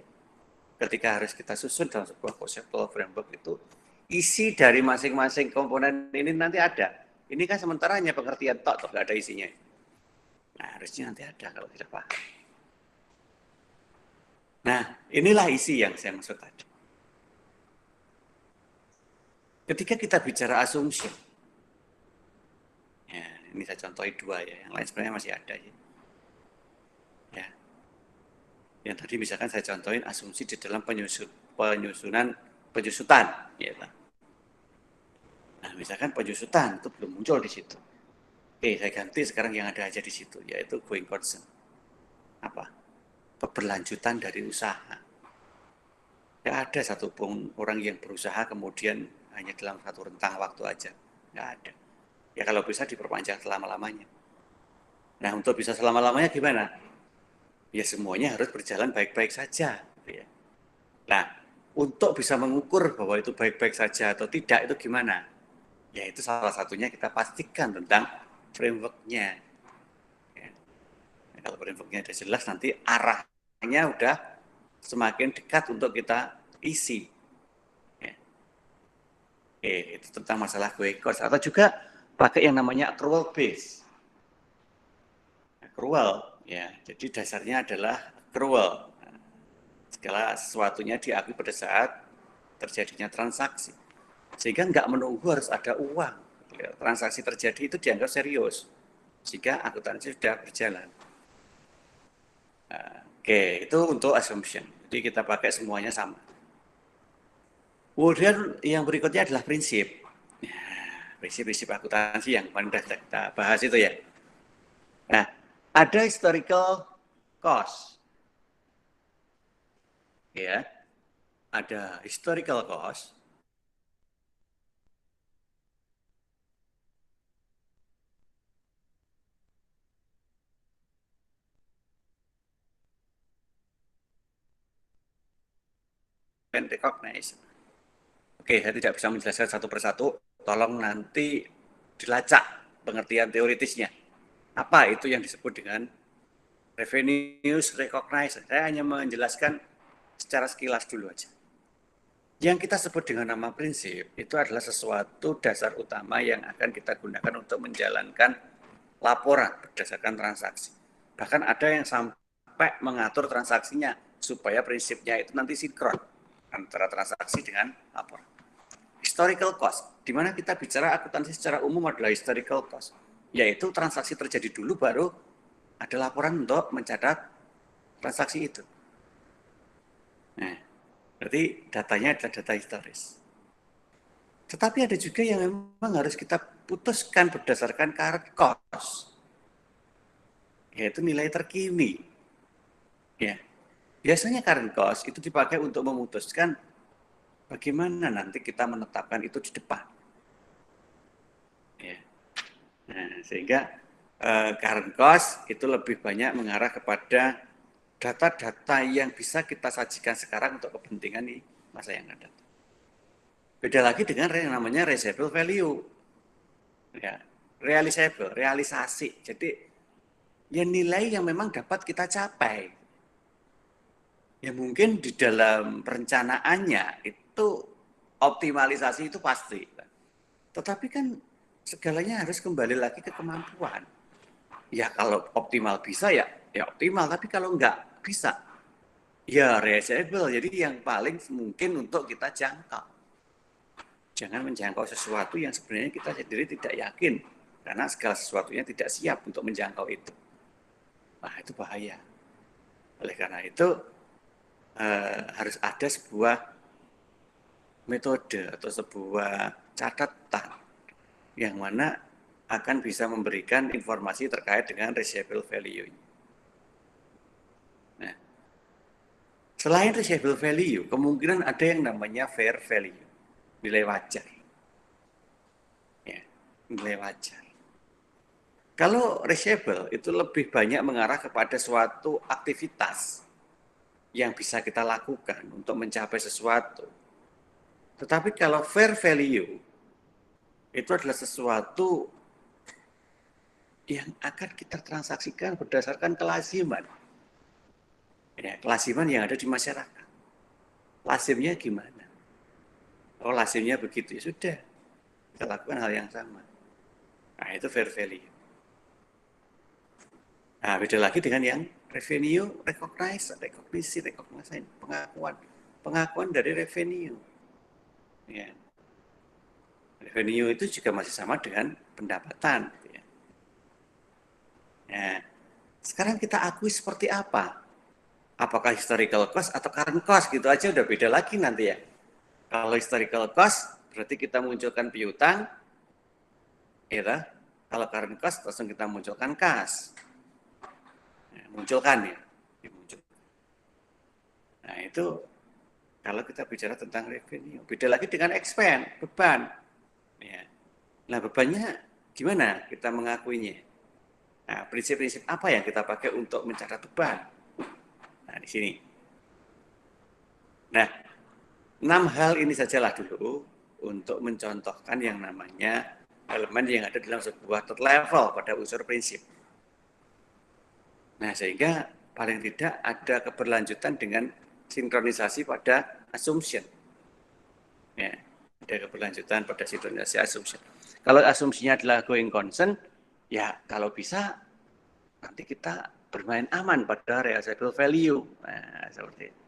ketika harus kita susun dalam sebuah conceptual framework itu, isi dari masing-masing komponen ini nanti ada. Ini kan sementara hanya pengertian tok, nggak ada isinya. Nah, harusnya nanti ada kalau tidak paham. Nah, inilah isi yang saya maksud tadi. Ketika kita bicara asumsi, ya, ini saya contohin dua ya, yang lain sebenarnya masih ada ya. Ya. Yang tadi misalkan saya contohin asumsi di dalam penyusutan, ya. Nah, misalkan penyusutan itu belum muncul di situ. Oke, saya ganti sekarang yang ada aja di situ, yaitu going concern. Apa? Keberlanjutan dari usaha. Tidak ada satupun orang yang berusaha kemudian hanya dalam satu rentang waktu aja. Tidak ada. Ya kalau bisa diperpanjang selama-lamanya. Nah, untuk bisa selama-lamanya gimana? Ya semuanya harus berjalan baik-baik saja. Ya. Nah, untuk bisa mengukur bahwa itu baik-baik saja atau tidak itu gimana? Ya itu salah satunya kita pastikan tentang framework-nya. Ya. Nah, kalau framework-nya sudah jelas nanti arahnya udah semakin dekat untuk kita isi. Ya. Itu tentang masalah going cost. Atau juga pakai yang namanya accrual base. Accrual, ya, jadi dasarnya adalah accrual. Segala sesuatunya diakui pada saat terjadinya transaksi. Sehingga nggak menunggu harus ada uang. Transaksi terjadi itu dianggap serius. Jika akuntansi sudah berjalan. Oke, itu untuk assumption. Jadi kita pakai semuanya sama. Kemudian yang berikutnya adalah prinsip. Prinsip-prinsip akuntansi yang kemarin sudah kita bahas itu ya. Nah, ada historical cost. Ya, ada historical cost. And recognize. Oke, saya tidak bisa menjelaskan satu persatu. Tolong nanti dilacak pengertian teoritisnya. Apa itu yang disebut dengan revenues recognize? Saya hanya menjelaskan secara sekilas dulu aja. Yang kita sebut dengan nama prinsip itu adalah sesuatu dasar utama yang akan kita gunakan untuk menjalankan laporan berdasarkan transaksi. Bahkan ada yang sampai mengatur transaksinya supaya prinsipnya itu nanti sinkron antara transaksi dengan laporan. Historical cost, di mana kita bicara akuntansi secara umum adalah historical cost, yaitu transaksi terjadi dulu baru ada laporan untuk mencatat transaksi itu. Nah, berarti datanya adalah data historis. Tetapi ada juga yang memang harus kita putuskan berdasarkan current cost, yaitu nilai terkini. Ya, biasanya current cost itu dipakai untuk memutuskan bagaimana nanti kita menetapkan itu di depan. Ya. Nah, sehingga current cost itu lebih banyak mengarah kepada data-data yang bisa kita sajikan sekarang untuk kepentingan di masa yang akan datang. Beda lagi dengan yang namanya realizable value. Ya, realizable, realisasi. Jadi ya nilai yang memang dapat kita capai. Ya mungkin di dalam perencanaannya itu optimalisasi itu pasti. Tetapi kan segalanya harus kembali lagi ke kemampuan. Ya kalau optimal bisa ya optimal, tapi kalau enggak bisa ya reachable. Jadi yang paling mungkin untuk kita jangkau. Jangan menjangkau sesuatu yang sebenarnya kita sendiri tidak yakin karena segala sesuatunya tidak siap untuk menjangkau itu. Nah, itu bahaya. Oleh karena itu harus ada sebuah metode atau sebuah catatan yang mana akan bisa memberikan informasi terkait dengan residual value. Nah, selain residual value, kemungkinan ada yang namanya fair value, nilai wajar. Ya, nilai wajar. Kalau residual itu lebih banyak mengarah kepada suatu aktivitas yang bisa kita lakukan untuk mencapai sesuatu. Tetapi kalau fair value itu adalah sesuatu yang akan kita transaksikan berdasarkan kelaziman. Ya, kelaziman yang ada di masyarakat. Lazimnya gimana? Oh, lazimnya begitu, ya sudah. Kita lakukan hal yang sama. Nah, itu fair value. Nah, beda lagi dengan yang revenue recognition, pengakuan dari revenue. Ya. Revenue itu juga masih sama dengan pendapatan. Ya. Nah, sekarang kita akui seperti apa? Apakah historical cost atau current cost, gitu aja udah beda lagi nanti ya. Kalau historical cost berarti kita munculkan piutang, ya. Kalau current cost langsung kita munculkan kas. Munculkan ya. Nah itu kalau kita bicara tentang revenue. Beda lagi dengan expense, beban. Ya. Nah bebannya gimana kita mengakuinya? Nah prinsip-prinsip apa yang kita pakai untuk mencatat beban? Nah di sini. Nah 6 hal ini sajalah dulu untuk mencontohkan yang namanya elemen yang ada dalam sebuah third level pada unsur prinsip. Nah, sehingga paling tidak ada keberlanjutan dengan sinkronisasi pada assumption. Ya, ada keberlanjutan pada sinkronisasi assumption. Kalau asumsinya adalah going concern, ya kalau bisa nanti kita bermain aman pada realizable value. Nah, seperti itu.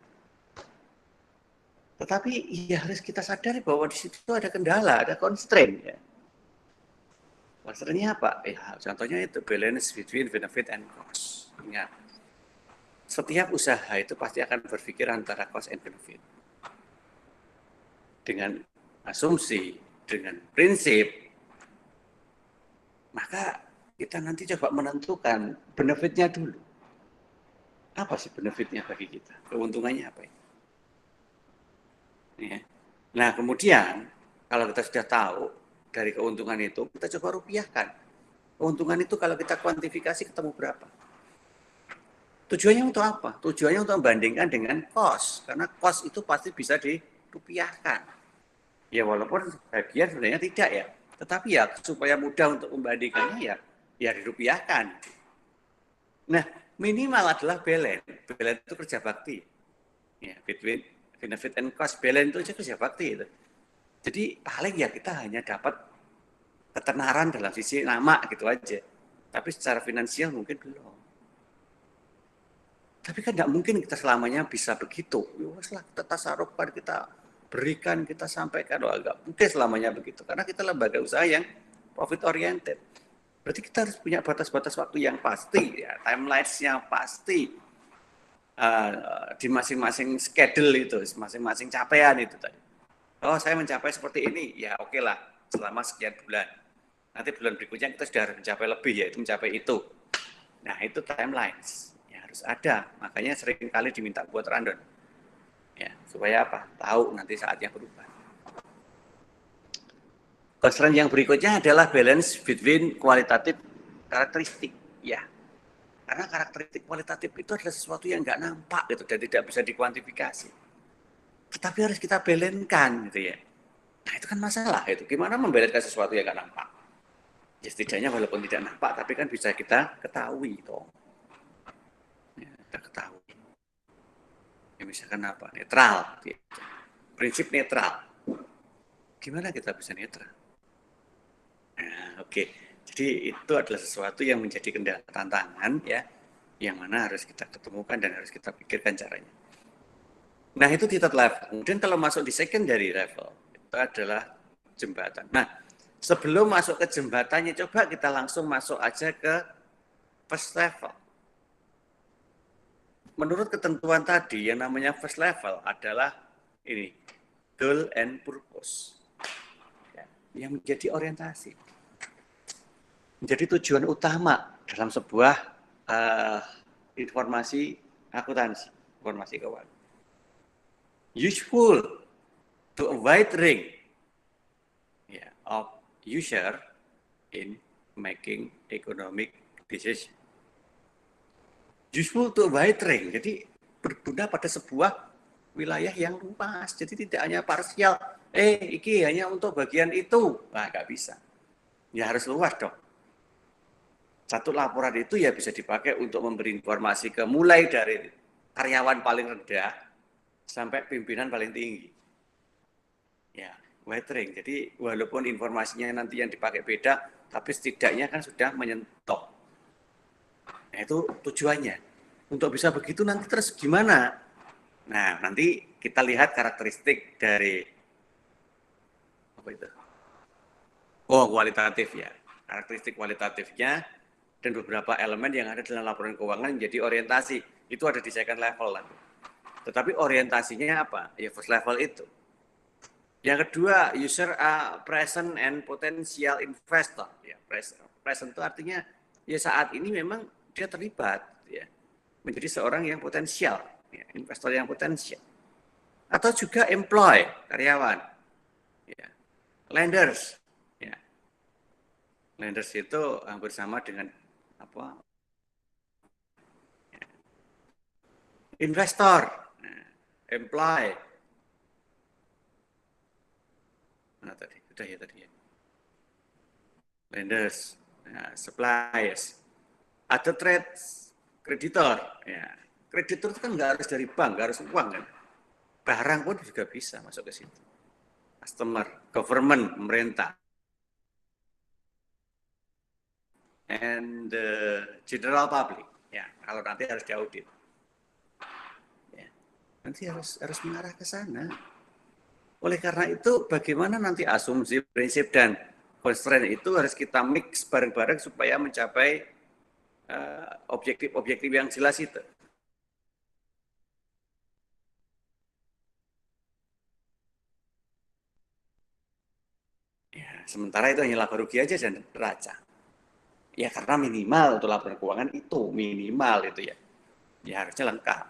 Tetapi ya harus kita sadari bahwa di situ ada kendala, ada constraint. Ya. Constraint-nya apa? Ya, contohnya itu balance between benefit and cost. Ingat. setiap usaha itu pasti akan berpikir antara cost and benefit. Dengan asumsi, dengan prinsip, maka kita nanti coba menentukan benefitnya dulu. Apa sih benefitnya bagi kita? Keuntungannya apa ya? Ya. Nah, kemudian kalau kita sudah tahu dari keuntungan itu, kita coba rupiahkan. Keuntungan itu kalau kita kuantifikasi ketemu berapa? Tujuannya untuk apa? Tujuannya untuk membandingkan dengan cost. Karena cost itu pasti bisa dirupiahkan. Ya walaupun bagian sebenarnya tidak ya. Tetapi ya supaya mudah untuk membandingkannya ya dirupiahkan. Nah, minimal adalah balance. Balance itu kerja bakti. Ya, between benefit and cost. Balance itu aja kerja bakti itu. Jadi paling ya kita hanya dapat ketenaran dalam sisi nama gitu aja. Tapi secara finansial mungkin belum. Tapi kan tidak mungkin kita selamanya bisa begitu. Ya, kita tasarufkan, kita berikan, kita sampaikan. Agak mungkin selamanya begitu. Karena kita lembaga usaha yang profit oriented. Berarti kita harus punya batas-batas waktu yang pasti, ya, timelines-nya pasti. Di masing-masing schedule itu, masing-masing capaian itu tadi. Oh, saya mencapai seperti ini, ya oke lah, selama sekian bulan. Nanti bulan berikutnya kita sudah harus mencapai lebih, yaitu mencapai itu. Nah, itu timelines. Ya, harus ada. Makanya sering kali diminta buat rundown. Ya, supaya apa? Tahu nanti saatnya berubah. Constraint yang berikutnya adalah balance between kualitatif karakteristik. Ya, karena karakteristik kualitatif itu adalah sesuatu yang nggak nampak gitu dan tidak bisa dikuantifikasi. Tetapi harus kita balancekan gitu ya. Nah itu kan masalah itu. Gimana membalancekan sesuatu yang nggak nampak? Ya setidaknya walaupun tidak nampak, tapi kan bisa kita ketahui toh. Ya, kita ketahui. Ya misalkan apa? Netral. Gitu. Prinsip netral. Gimana kita bisa netral? Nah, oke. Jadi itu adalah sesuatu yang menjadi kendala tantangan ya, yang mana harus kita ketemukan dan harus kita pikirkan caranya. Nah itu di third level. Kemudian kalau masuk di secondary level, itu adalah jembatan. Nah sebelum masuk ke jembatannya, coba kita langsung masuk aja ke first level. Menurut ketentuan tadi, yang namanya first level adalah ini, goal and purpose. Yang menjadi orientasi. Menjadi tujuan utama dalam sebuah informasi akuntansi, informasi keuangan. Useful to a wide range of user in making economic decision. Useful to a wide range, jadi berguna pada sebuah wilayah yang luas, jadi tidak hanya parsial. Iki hanya untuk bagian itu, nggak bisa. Ya harus luas dong. Satu laporan itu ya bisa dipakai untuk memberi informasi ke mulai dari karyawan paling rendah sampai pimpinan paling tinggi. Ya, wide range. Jadi walaupun informasinya nanti yang dipakai beda, tapi setidaknya kan sudah menyentuh. Nah itu tujuannya. Untuk bisa begitu nanti terus gimana? Nah nanti kita lihat karakteristik dari apa itu? Oh kualitatif ya. Karakteristik kualitatifnya dan beberapa elemen yang ada dalam laporan keuangan menjadi orientasi. Itu ada di second level nanti. Tetapi orientasinya apa? Ya first level itu. Yang kedua, user present and potential investor. Ya, present itu artinya ya saat ini memang dia terlibat ya, menjadi seorang yang potensial, ya, investor yang potensial. Atau juga employ, karyawan. Ya. Lenders. Ya. Lenders itu hampir sama dengan apa? Ya. Investor, nah, employ. Mana tadi? Sudah ya tadi ya. Lenders, ya, suppliers. Ada trade kreditor. Ya. Kreditor itu kan nggak harus dari bank, nggak harus uang kan. Barang pun juga bisa masuk ke situ. Customer, government, pemerintah. And the general public. Ya, kalau nanti harus diaudit. Ya. Nanti harus mengarah ke sana. Oleh karena itu, bagaimana nanti asumsi, prinsip, dan constraint itu harus kita mix bareng-bareng supaya mencapai objektif-objektif yang jelas itu. sementara itu hanya laba rugi aja dan neraca. Ya karena minimal untuk laporan keuangan itu minimal itu ya. Ya harusnya lengkap.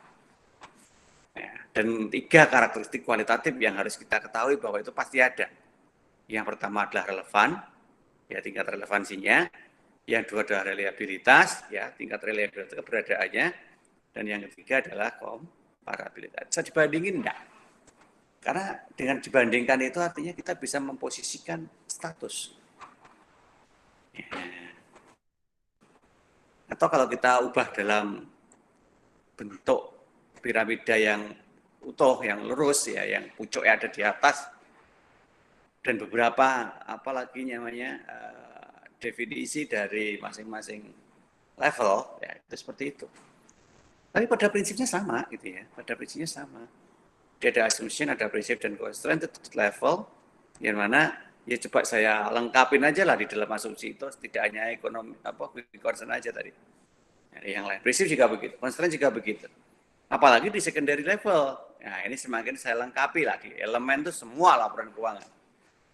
Ya, dan 3 karakteristik kualitatif yang harus kita ketahui bahwa itu pasti ada. Yang pertama adalah relevan, ya tingkat relevansinya. Yang kedua adalah reliabilitas, ya tingkat reliabilitas keberadaannya. Dan yang ketiga adalah komparabilitas. Bisa dibandingin enggak? Karena dengan dibandingkan itu artinya kita bisa memposisikan status. Ya. Atau kalau kita ubah dalam bentuk piramida yang utuh, yang lurus, ya, yang pucuknya ada di atas, dan beberapa apalagi namanya definisi dari masing-masing level, ya itu seperti itu. Tapi pada prinsipnya sama, gitu ya. Pada prinsipnya sama. Dia ada assumption, ada prinsip dan constraint itu level, yang mana ya coba saya lengkapin aja lah di dalam asumsi itu, tidak hanya ekonomi apa concern aja tadi. Yang lain, prinsip juga begitu, constraint juga begitu. Apalagi di secondary level. Nah, ini semakin saya lengkapi lagi. Elemen itu semua laporan keuangan.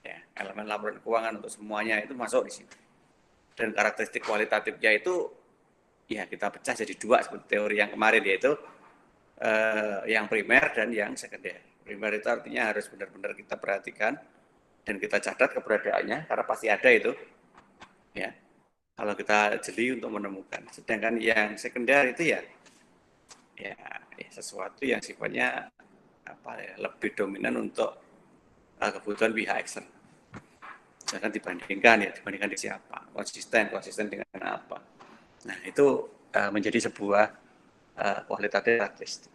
Ya, elemen laporan keuangan untuk semuanya itu masuk di sini. Dan karakteristik kualitatifnya itu ya kita pecah jadi 2 seperti teori yang kemarin, yaitu yang primer dan yang sekunder. Primer itu artinya harus benar-benar kita perhatikan dan kita catat keberadaannya karena pasti ada itu. Ya. Kalau kita jeli untuk menemukan. Sedangkan yang sekunder itu ya sesuatu yang sifatnya lebih dominan untuk kebutuhan pihak eksternal. Jangan dibandingkan di siapa, konsisten dengan apa. Nah itu menjadi sebuah kualitatif karakteristik.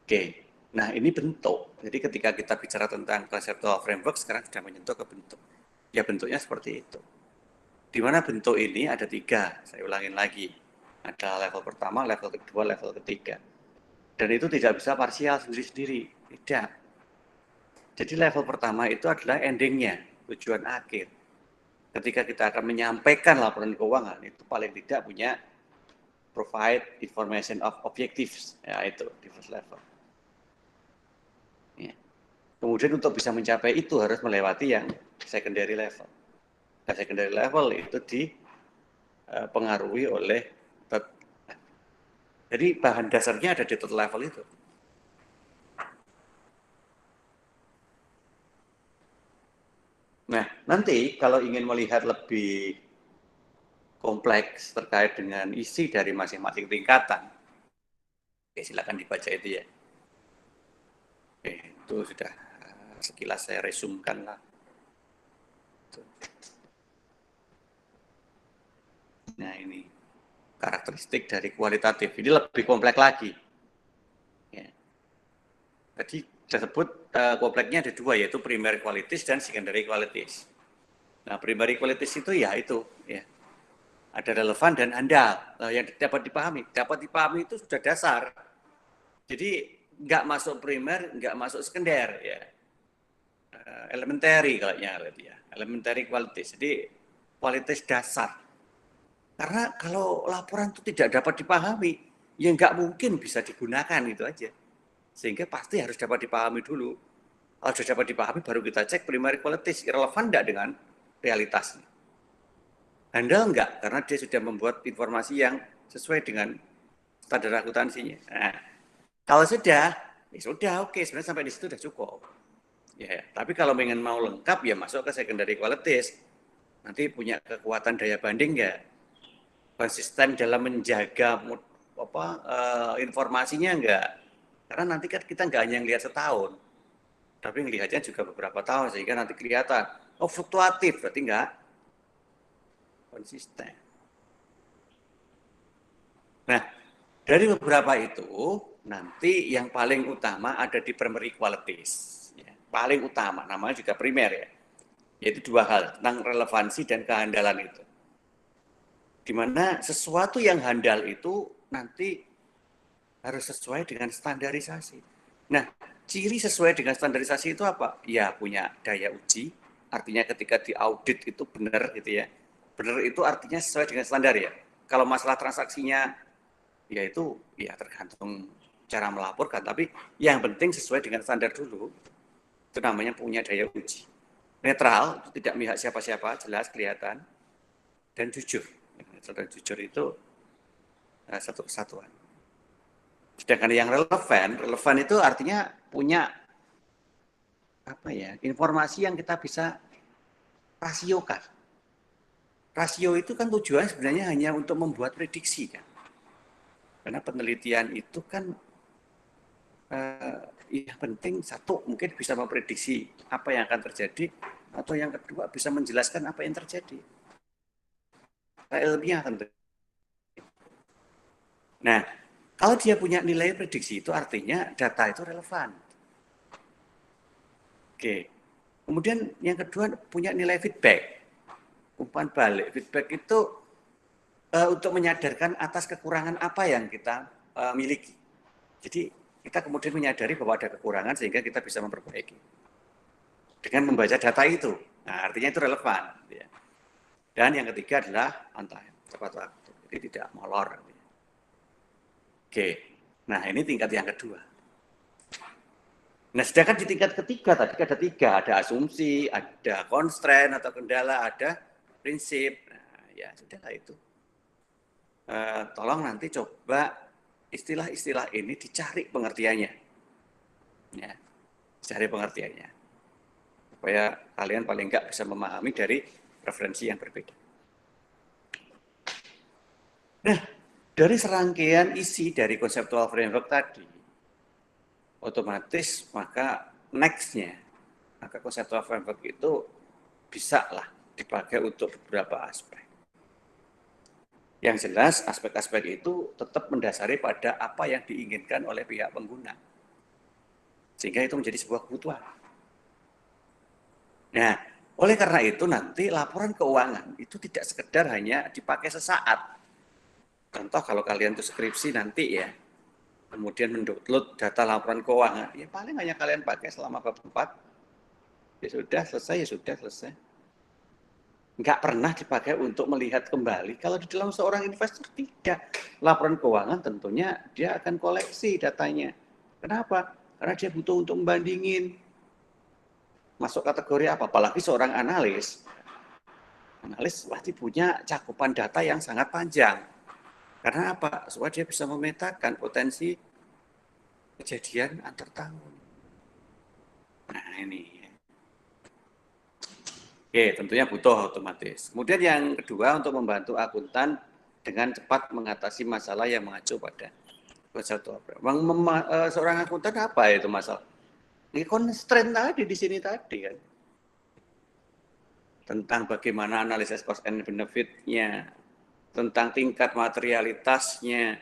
Oke, nah ini bentuk. Jadi ketika kita bicara tentang conceptual framework, sekarang sudah menyentuh ke bentuk. Ya bentuknya seperti itu. Di mana bentuk ini ada 3, saya ulangin lagi. Ada level pertama, level kedua, level ketiga. Dan itu tidak bisa parsial sendiri-sendiri, tidak. Jadi level pertama itu adalah endingnya, tujuan akhir. Ketika kita akan menyampaikan laporan keuangan, itu paling tidak punya provide information of objectives, ya itu di first level. Ya. Kemudian untuk bisa mencapai itu harus melewati yang secondary level. Nah, secondary level itu dipengaruhi oleh jadi bahan dasarnya ada di third level itu. Nah, nanti kalau ingin melihat lebih kompleks terkait dengan isi dari masing-masing tingkatan, oke, silakan dibaca itu ya. Oke, itu sudah sekilas saya resumkan lah. Nah ini karakteristik dari kualitatif. Ini lebih kompleks lagi. Ya. Tadi saya sebut kompleksnya ada 2, yaitu primary qualities dan secondary qualities. Nah primary qualities itu ya itu, ya ada relevan dan handal. Nah, yang dapat dipahami itu sudah dasar. Jadi nggak masuk primer, nggak masuk sekunder, ya elementary kalau ya, elementary qualities. Jadi kualitas dasar. Karena kalau laporan itu tidak dapat dipahami, ya nggak mungkin bisa digunakan gitu aja. Sehingga pasti harus dapat dipahami dulu. Kalau sudah dapat dipahami, baru kita cek primary qualities, relevan nggak dengan realitasnya. Handal enggak, karena dia sudah membuat informasi yang sesuai dengan standar akuntansinya. Nah, kalau sudah, ya sudah oke, sebenarnya sampai di situ sudah cukup. Ya, tapi kalau ingin mau lengkap ya masuk ke secondary qualities. Nanti punya kekuatan daya banding ya, konsisten dalam menjaga informasinya enggak. Karena nanti kan kita enggak hanya lihat setahun, tapi melihatnya juga beberapa tahun sehingga nanti kelihatan, oh fluktuatif, berarti enggak konsisten. Nah, dari beberapa itu, nanti yang paling utama ada di primary qualities. Ya, paling utama, namanya juga primer ya. Yaitu 2 hal, tentang relevansi dan kehandalan itu. Di mana sesuatu yang handal itu nanti harus sesuai dengan standarisasi. Nah, ciri sesuai dengan standarisasi itu apa? Ya, punya daya uji, artinya ketika diaudit itu benar gitu ya. Benar itu artinya sesuai dengan standar ya. Kalau masalah transaksinya ya itu ya tergantung cara melaporkan, tapi yang penting sesuai dengan standar dulu. Itu namanya punya daya uji. Netral, itu tidak memihak siapa-siapa, jelas kelihatan, dan jujur. Netral dan jujur itu satu kesatuan. Sedangkan yang relevan itu artinya punya informasi yang kita bisa rasiokan. Rasio itu kan tujuan sebenarnya hanya untuk membuat prediksi kan. Karena penelitian itu kan yang penting satu mungkin bisa memprediksi apa yang akan terjadi, atau yang kedua bisa menjelaskan apa yang terjadi. Ilmiah tentu. Nah, kalau dia punya nilai prediksi itu artinya data itu relevan. Oke. Kemudian yang kedua punya nilai feedback. Umpan balik. Feedback itu untuk menyadarkan atas kekurangan apa yang kita miliki. Jadi kita kemudian menyadari bahwa ada kekurangan sehingga kita bisa memperbaiki. Dengan membaca data itu. Nah, artinya itu relevan. Ya. Dan yang ketiga adalah on time, tepat waktu. Jadi tidak molor. Oke. Nah, ini tingkat yang kedua. Nah, sedangkan di tingkat ketiga tadi ada tiga, ada asumsi, ada constraint atau kendala, ada prinsip. Nah, ya sudahlah itu. Tolong nanti coba istilah-istilah ini dicari pengertiannya. Ya, cari pengertiannya. Supaya kalian paling enggak bisa memahami dari referensi yang berbeda. Nah, dari serangkaian isi dari conceptual framework tadi, otomatis maka next-nya, maka conceptual framework itu bisa lah dipakai untuk beberapa aspek. Yang jelas aspek-aspek itu tetap mendasari pada apa yang diinginkan oleh pihak pengguna. Sehingga itu menjadi sebuah kebutuhan. Nah, oleh karena itu nanti laporan keuangan itu tidak sekedar hanya dipakai sesaat. Contoh kalau kalian itu skripsi nanti ya, kemudian mendownload data laporan keuangan, ya paling hanya kalian pakai selama bab 4, ya sudah selesai, ya sudah selesai. Nggak pernah dipakai untuk melihat kembali. Kalau di dalam seorang investor tidak. Laporan keuangan tentunya dia akan koleksi datanya. Kenapa? Karena dia butuh untuk membandingin. Masuk kategori apa? Apalagi seorang analis. Analis pasti punya cakupan data yang sangat panjang. Karena apa? Supaya dia bisa memetakan potensi kejadian antar tahun. Nah ini. Oke, tentunya butuh otomatis. Kemudian yang kedua untuk membantu akuntan dengan cepat mengatasi masalah yang mengacu pada seorang akuntan apa itu masalah? Ini constraint tadi di sini tadi kan. Tentang bagaimana analisis cost and benefit-nya, tentang tingkat materialitasnya,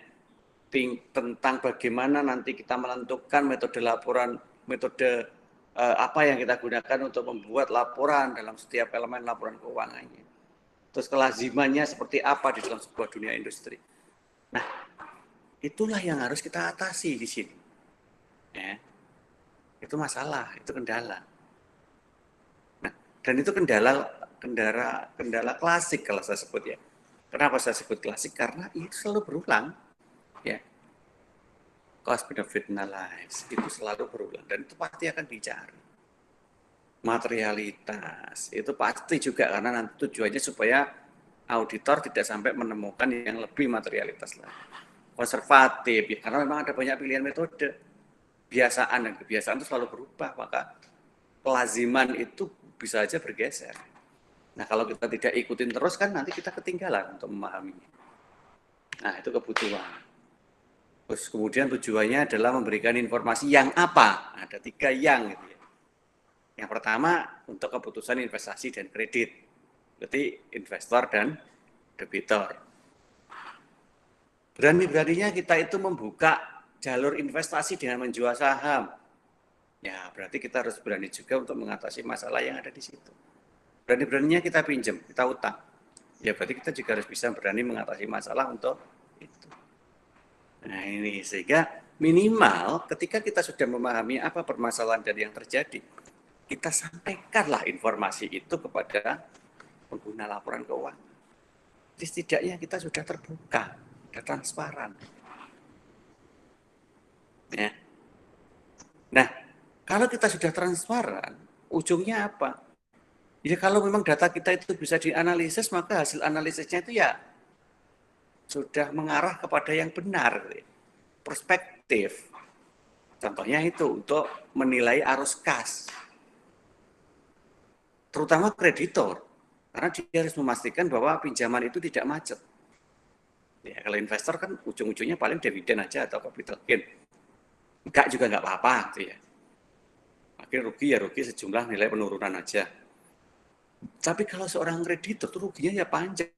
tentang bagaimana nanti kita menentukan metode laporan, metode apa yang kita gunakan untuk membuat laporan dalam setiap elemen laporan keuangannya. Terus kelazimannya seperti apa di dalam sebuah dunia industri. Nah, itulah yang harus kita atasi di sini. Ya. Itu masalah, itu kendala. Nah, dan itu kendala klasik kalau saya sebut ya. Kenapa saya sebut klasik? Karena itu selalu berulang. Ya. Cost benefit analysis itu selalu berulang dan itu pasti akan dicari. Materialitas itu pasti juga karena nanti tujuannya supaya auditor tidak sampai menemukan yang lebih materialitas lagi. Konservatif ya, karena memang ada banyak pilihan metode. Kebiasaan dan kebiasaan itu selalu berubah, maka kelaziman itu bisa aja bergeser. Nah, kalau kita tidak ikutin terus kan nanti kita ketinggalan untuk memahaminya. Nah, itu kebutuhan. Terus kemudian tujuannya adalah memberikan informasi yang apa? Ada 3 yang gitu ya. Yang pertama untuk keputusan investasi dan kredit. Berarti investor dan debitor. Berani-beraninya kita itu membuka jalur investasi dengan menjual saham. Ya, berarti kita harus berani juga untuk mengatasi masalah yang ada di situ. Berani-beraninya kita pinjam, kita utang. Ya, berarti kita juga harus bisa berani mengatasi masalah untuk itu. Nah, ini sehingga minimal ketika kita sudah memahami apa permasalahan dari yang terjadi, kita sampaikanlah informasi itu kepada pengguna laporan keuangan. Jadi setidaknya kita sudah terbuka, sudah transparan. Ya. Nah, Kalau kita sudah transparan, ujungnya apa? Ya kalau memang data kita itu bisa dianalisis, maka hasil analisisnya itu ya sudah mengarah kepada yang benar. Perspektif. Contohnya itu untuk menilai arus kas. Terutama kreditor. Karena dia harus memastikan bahwa pinjaman itu tidak macet. Ya, kalau investor kan ujung-ujungnya paling dividen aja atau capital gain. Enggak juga enggak apa-apa gitu ya. Akhirnya rugi ya rugi sejumlah nilai penurunan aja. Tapi kalau seorang kreditor itu ruginya ya panjang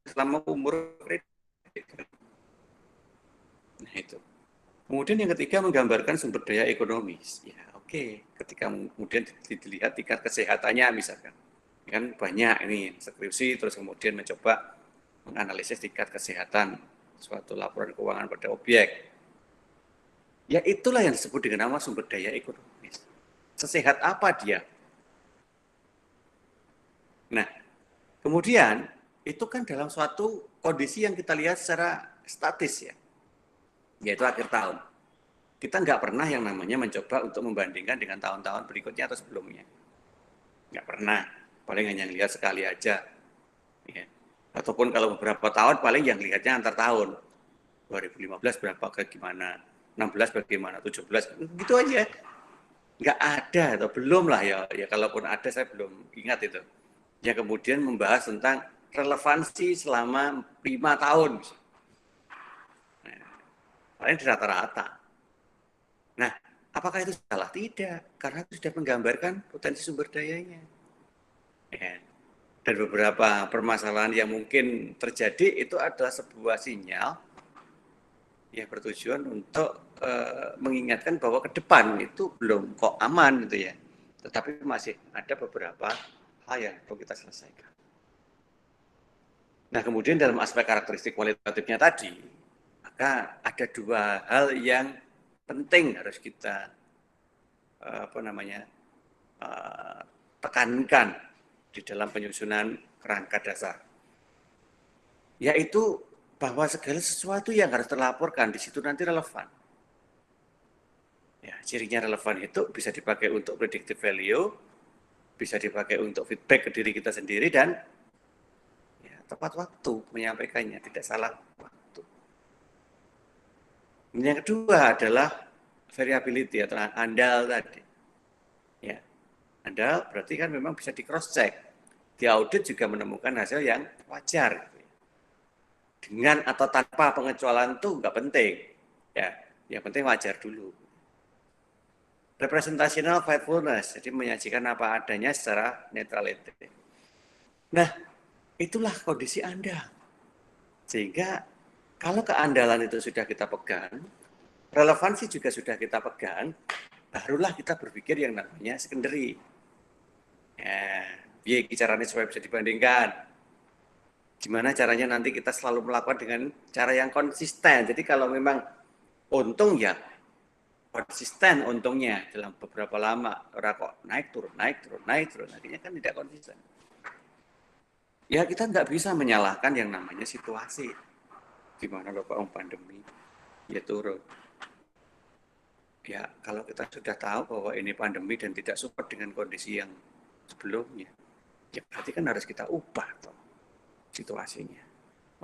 selama umur kredit. Nah itu. Kemudian yang ketiga menggambarkan sumber daya ekonomis. Ya oke, ketika kemudian dilihat tingkat kesehatannya misalkan. Kan banyak ini skripsi terus kemudian mencoba menganalisis tingkat kesehatan suatu laporan keuangan pada objek. Ya itulah yang disebut dengan nama sumber daya ekonomis. Sesehat apa dia? Nah, kemudian itu kan dalam suatu kondisi yang kita lihat secara statis ya, yaitu akhir tahun. Kita nggak pernah yang namanya mencoba untuk membandingkan dengan tahun-tahun berikutnya atau sebelumnya. Nggak pernah, paling hanya lihat sekali aja. Ya. Ataupun kalau beberapa tahun paling yang lihatnya antar tahun. 2015 berapa ke gimana, 16 bagaimana, 17, gitu aja. Nggak ada atau belum lah ya, ya kalaupun ada saya belum ingat itu. Yang kemudian membahas tentang relevansi selama 5 tahun. Nah, paling di rata-rata. Nah, apakah itu salah? Tidak, karena itu sudah menggambarkan potensi sumber dayanya. Ya. Dan beberapa permasalahan yang mungkin terjadi itu adalah sebuah sinyal yang bertujuan untuk mengingatkan bahwa ke depan itu belum kok aman gitu ya. Tetapi masih ada beberapa hal yang perlu kita selesaikan. Nah, kemudian dalam aspek karakteristik kualitatifnya tadi, maka ada dua hal yang penting harus kita tekankan di dalam penyusunan kerangka dasar, yaitu bahwa segala sesuatu yang harus terlaporkan di situ nanti relevan. Ya, cirinya relevan itu bisa dipakai untuk predictive value, bisa dipakai untuk feedback ke diri kita sendiri, dan ya, tepat waktu menyampaikannya, tidak salah waktu. Yang kedua adalah variability atau andal tadi. Ya, andal berarti kan memang bisa di cross check. Di audit juga menemukan hasil yang wajar. Dengan atau tanpa pengecualian itu nggak penting. Ya, yang penting wajar dulu. Representational faithfulness, jadi menyajikan apa adanya secara neutrality. Nah, itulah kondisi Anda. Sehingga kalau keandalan itu sudah kita pegang, relevansi juga sudah kita pegang, barulah kita berpikir yang namanya secondary. Ya, biar caranya supaya bisa dibandingkan. Gimana caranya nanti kita selalu melakukan dengan cara yang konsisten. Jadi kalau memang untung ya konsisten untungnya dalam beberapa lama. Orang kok naik turun, akhirnya kan tidak konsisten. Ya kita nggak bisa menyalahkan yang namanya situasi. Gimana loh Pak pandemi, ya turun. Ya kalau kita sudah tahu bahwa ini pandemi dan tidak support dengan kondisi yang sebelumnya, ya berarti kan harus kita ubah toh situasinya.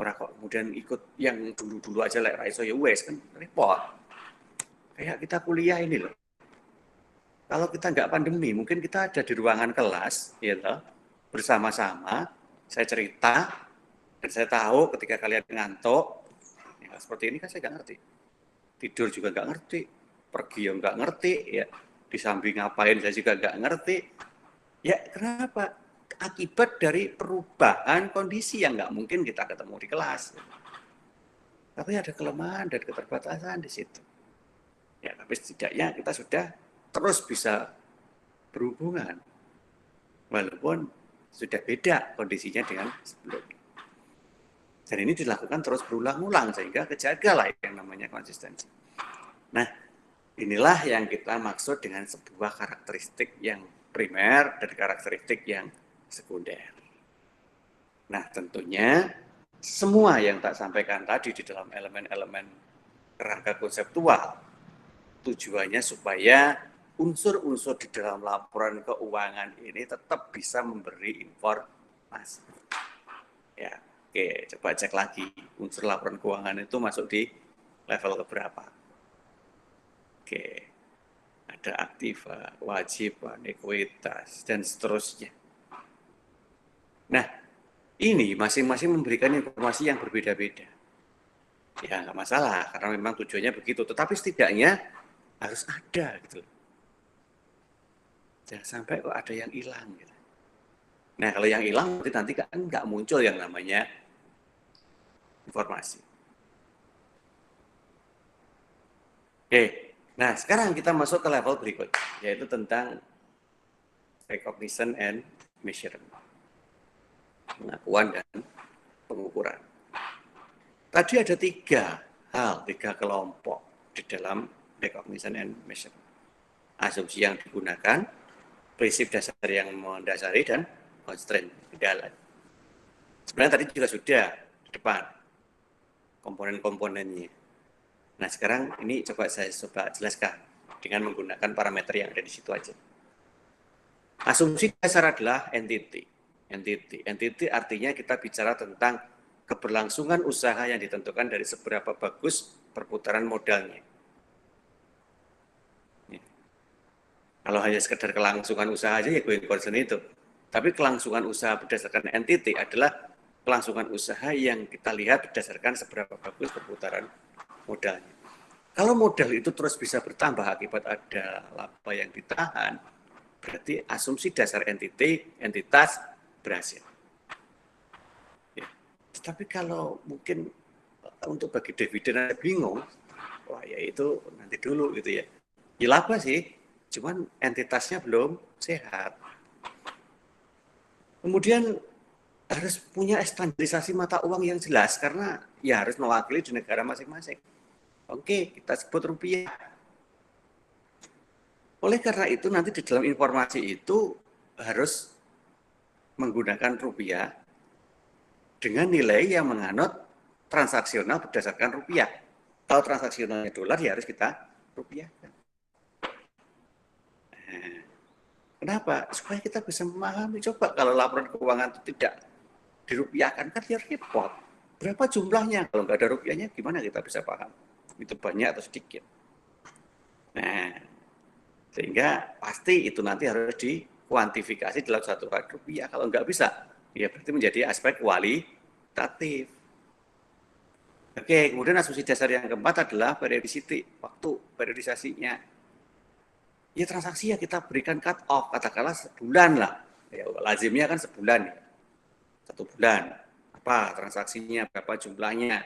Orang kok kemudian ikut yang dulu-dulu aja like raiso ya wes kan repot. Kayak kita kuliah ini loh. Kalau kita nggak pandemi, mungkin kita ada di ruangan kelas, ya toh, bersama-sama. Saya cerita dan saya tahu ketika kalian ngantuk, ya, seperti ini kan saya nggak ngerti. Tidur juga nggak ngerti, pergi yang nggak ngerti, ya di samping ngapain saya juga nggak ngerti. Ya kenapa? Akibat dari perubahan kondisi yang nggak mungkin kita ketemu di kelas. Tapi ada kelemahan dan keterbatasan di situ. Ya, tapi setidaknya kita sudah terus bisa berhubungan. Walaupun sudah beda kondisinya dengan sebelumnya. Dan ini dilakukan terus berulang-ulang sehingga kejagalah yang namanya konsistensi. Nah, inilah yang kita maksud dengan sebuah karakteristik yang primer dan karakteristik yang sekunder. Nah, tentunya semua yang tak sampaikan tadi di dalam elemen-elemen kerangka konseptual tujuannya supaya unsur-unsur di dalam laporan keuangan ini tetap bisa memberi informasi. Ya, oke, coba cek lagi unsur laporan keuangan itu masuk di level keberapa. Oke, ada aktiva, kewajiban, ekuitas, dan seterusnya. Nah, ini masing-masing memberikan informasi yang berbeda-beda. Ya, nggak masalah, karena memang tujuannya begitu. Tetapi setidaknya harus ada, gitu. Jangan sampai kok ada yang hilang, gitu. Nah, kalau yang hilang, nanti kan nggak muncul yang namanya informasi. Oke, nah sekarang kita masuk ke level berikut, yaitu tentang recognition and measurement. Pengakuan dan pengukuran. Tadi ada 3 kelompok di dalam recognition and measurement. Asumsi yang digunakan, prinsip dasar yang mendasari, dan constraint kendala. Sebenarnya tadi juga sudah di depan komponen-komponennya. Nah sekarang ini coba saya jelaskan dengan menggunakan parameter yang ada di situ aja. Asumsi dasar adalah entity. Entity artinya kita bicara tentang keberlangsungan usaha yang ditentukan dari seberapa bagus perputaran modalnya. Kalau hanya sekedar kelangsungan usaha aja ya going concern itu. Tapi kelangsungan usaha berdasarkan entity adalah kelangsungan usaha yang kita lihat berdasarkan seberapa bagus perputaran modalnya. Kalau modal itu terus bisa bertambah akibat ada laba yang ditahan, berarti asumsi dasar entitas berhasil. Ya. Tapi kalau mungkin untuk bagi dividen ada bingung, wah ya itu nanti dulu gitu ya. Ya laba sih, cuman entitasnya belum sehat. Kemudian harus punya standarisasi mata uang yang jelas karena ya harus mewakili di negara masing-masing. Oke, kita sebut rupiah. Oleh karena itu nanti di dalam informasi itu harus menggunakan rupiah dengan nilai yang menganut transaksional berdasarkan rupiah. Kalau transaksionalnya dolar ya harus kita rupiahkan. Nah, kenapa? Supaya kita bisa memahami. Coba kalau laporan keuangan itu tidak dirupiahkan kan dia repot. Berapa jumlahnya? Kalau nggak ada rupiahnya gimana kita bisa paham? Itu banyak atau sedikit. Nah, sehingga pasti itu nanti harus dikuantifikasi dalam satu rupiah. Kalau nggak bisa, ya berarti menjadi aspek kualitatif. Oke, kemudian asumsi dasar yang keempat adalah periodicity, waktu periodisasinya. Ya transaksi ya kita berikan cut off, katakanlah sebulan lah. Ya, lazimnya kan sebulan, 1 bulan. Apa transaksinya, berapa jumlahnya.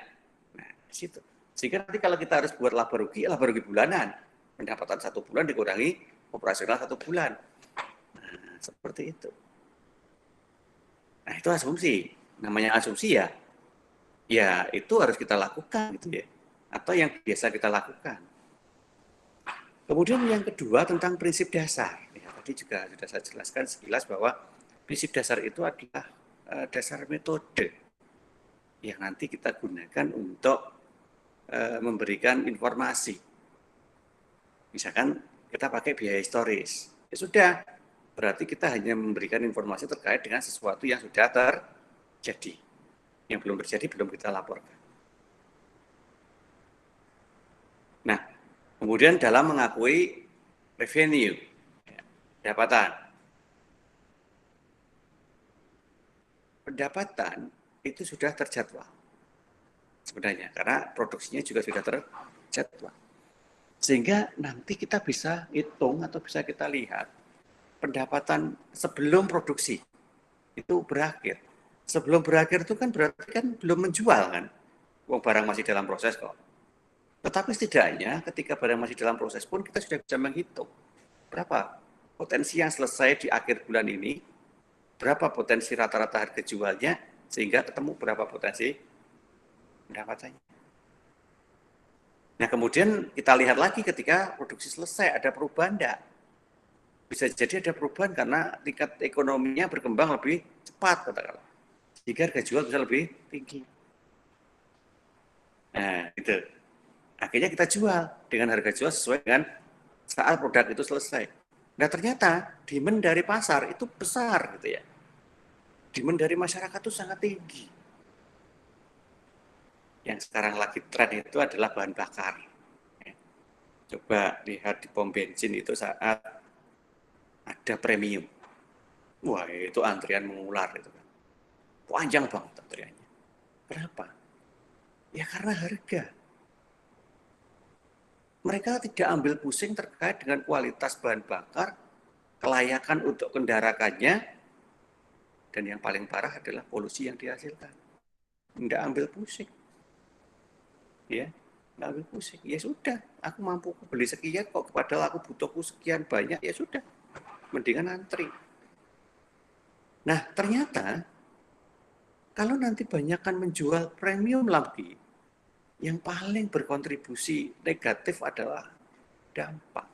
Nah, di situ. Sehingga nanti kalau kita harus buat laba rugi bulanan. Pendapatan 1 bulan dikurangi operasional 1 bulan. Nah, seperti itu. Nah, itu asumsi. Namanya asumsi ya, ya itu harus kita lakukan gitu ya. Atau yang biasa kita lakukan. Kemudian yang kedua tentang prinsip dasar. Ya, tadi juga sudah saya jelaskan sekilas bahwa prinsip dasar itu adalah dasar metode yang nanti kita gunakan untuk memberikan informasi. Misalkan kita pakai biaya historis. Ya sudah, berarti kita hanya memberikan informasi terkait dengan sesuatu yang sudah terjadi. Yang belum terjadi belum kita laporkan. Nah, kemudian dalam mengakui revenue, pendapatan itu sudah terjadwal sebenarnya, karena produksinya juga sudah terjadwal. Sehingga nanti kita bisa hitung atau bisa kita lihat pendapatan sebelum produksi itu berakhir. Sebelum berakhir itu kan berarti kan belum menjual kan, barang masih dalam proses kok. Tetapi setidaknya ketika barang masih dalam proses pun kita sudah bisa menghitung berapa potensi yang selesai di akhir bulan ini, berapa potensi rata-rata harga jualnya, sehingga ketemu berapa potensi pendapatannya. Nah kemudian kita lihat lagi ketika produksi selesai ada perubahan enggak? Bisa jadi ada perubahan karena tingkat ekonominya berkembang lebih cepat katakanlah, sehingga harga jual bisa lebih tinggi. Nah itu. Akhirnya kita jual dengan harga jual sesuai dengan saat produk itu selesai. Nah ternyata demand dari pasar itu besar gitu ya. Demand dari masyarakat itu sangat tinggi. Yang sekarang lagi tren itu adalah bahan bakar. Coba lihat di pom bensin itu saat ada premium. Wah itu antrian mengular itu kan. Panjang banget antriannya. Kenapa? Ya karena harga. Mereka tidak ambil pusing terkait dengan kualitas bahan bakar, kelayakan untuk kendarakannya, dan yang paling parah adalah polusi yang dihasilkan. Tidak ambil pusing. Ya, nggak ambil pusing. Ya sudah, aku mampu beli sekian kok, padahal aku butuhku sekian banyak, ya sudah. Mendingan antri. Nah, ternyata kalau nanti banyakkan menjual premium lagi, yang paling berkontribusi negatif adalah dampak.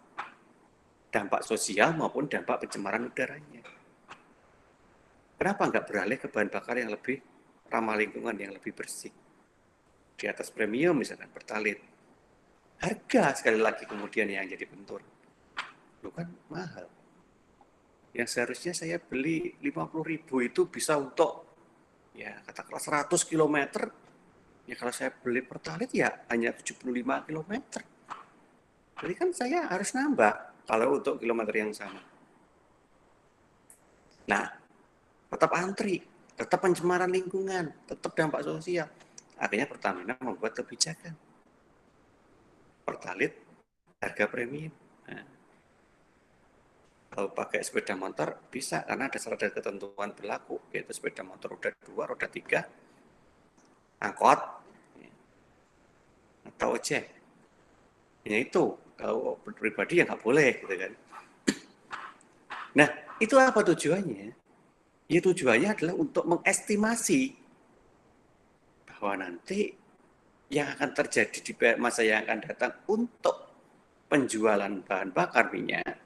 Dampak sosial maupun dampak pencemaran udaranya. Kenapa nggak beralih ke bahan bakar yang lebih ramah lingkungan, yang lebih bersih? Di atas premium misalkan Pertalite. Harga sekali lagi kemudian yang jadi bentur. Lu kan mahal. Yang seharusnya saya beli 50.000 itu bisa untuk ya katakanlah 100 km. Ya kalau saya beli Pertalite ya hanya 75 km. Jadi kan saya harus nambah kalau untuk kilometer yang sama. Nah, tetap antri, tetap pencemaran lingkungan, tetap dampak sosial. Akhirnya Pertamina membuat kebijakan. Pertalite harga premium. Nah, kalau pakai sepeda motor bisa karena ada syarat dan ketentuan berlaku, yaitu sepeda motor roda 2, roda 3, angkot, atau ojek. Ya itu, kalau pribadi ya nggak boleh gitu kan. Nah, itu apa tujuannya? Ya tujuannya adalah untuk mengestimasi bahwa nanti yang akan terjadi di masa yang akan datang untuk penjualan bahan bakar minyak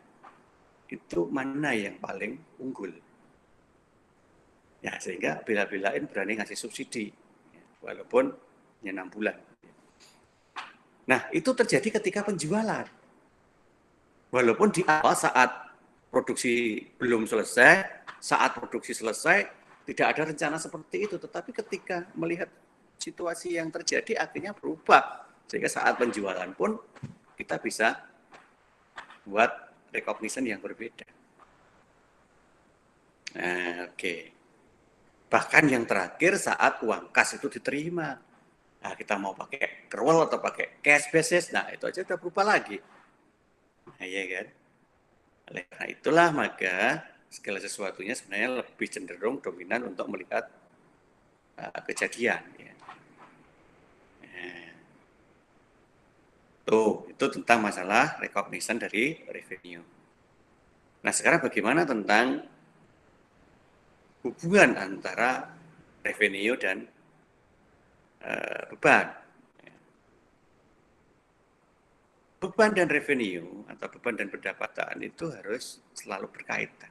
itu mana yang paling unggul. Ya sehingga bela-belain berani ngasih subsidi walaupun hanya 6 bulan. Nah, itu terjadi ketika penjualan. Walaupun di awal saat produksi belum selesai, saat produksi selesai tidak ada rencana seperti itu, tetapi ketika melihat situasi yang terjadi akhirnya berubah. Sehingga saat penjualan pun kita bisa buat recognition yang berbeda. Nah, oke. Bahkan yang terakhir saat uang kas itu diterima. Nah, kita mau pakai kerwel atau pakai cash basis, nah itu aja udah berubah lagi. Nah, iya kan? Oleh karena itulah maka segala sesuatunya sebenarnya lebih cenderung dominan untuk melihat kejadian. Ya. Nah, tuh, itu tentang masalah recognition dari revenue. Nah, sekarang bagaimana tentang hubungan antara revenue dan beban? Beban dan revenue atau beban dan pendapatan itu harus selalu berkaitan.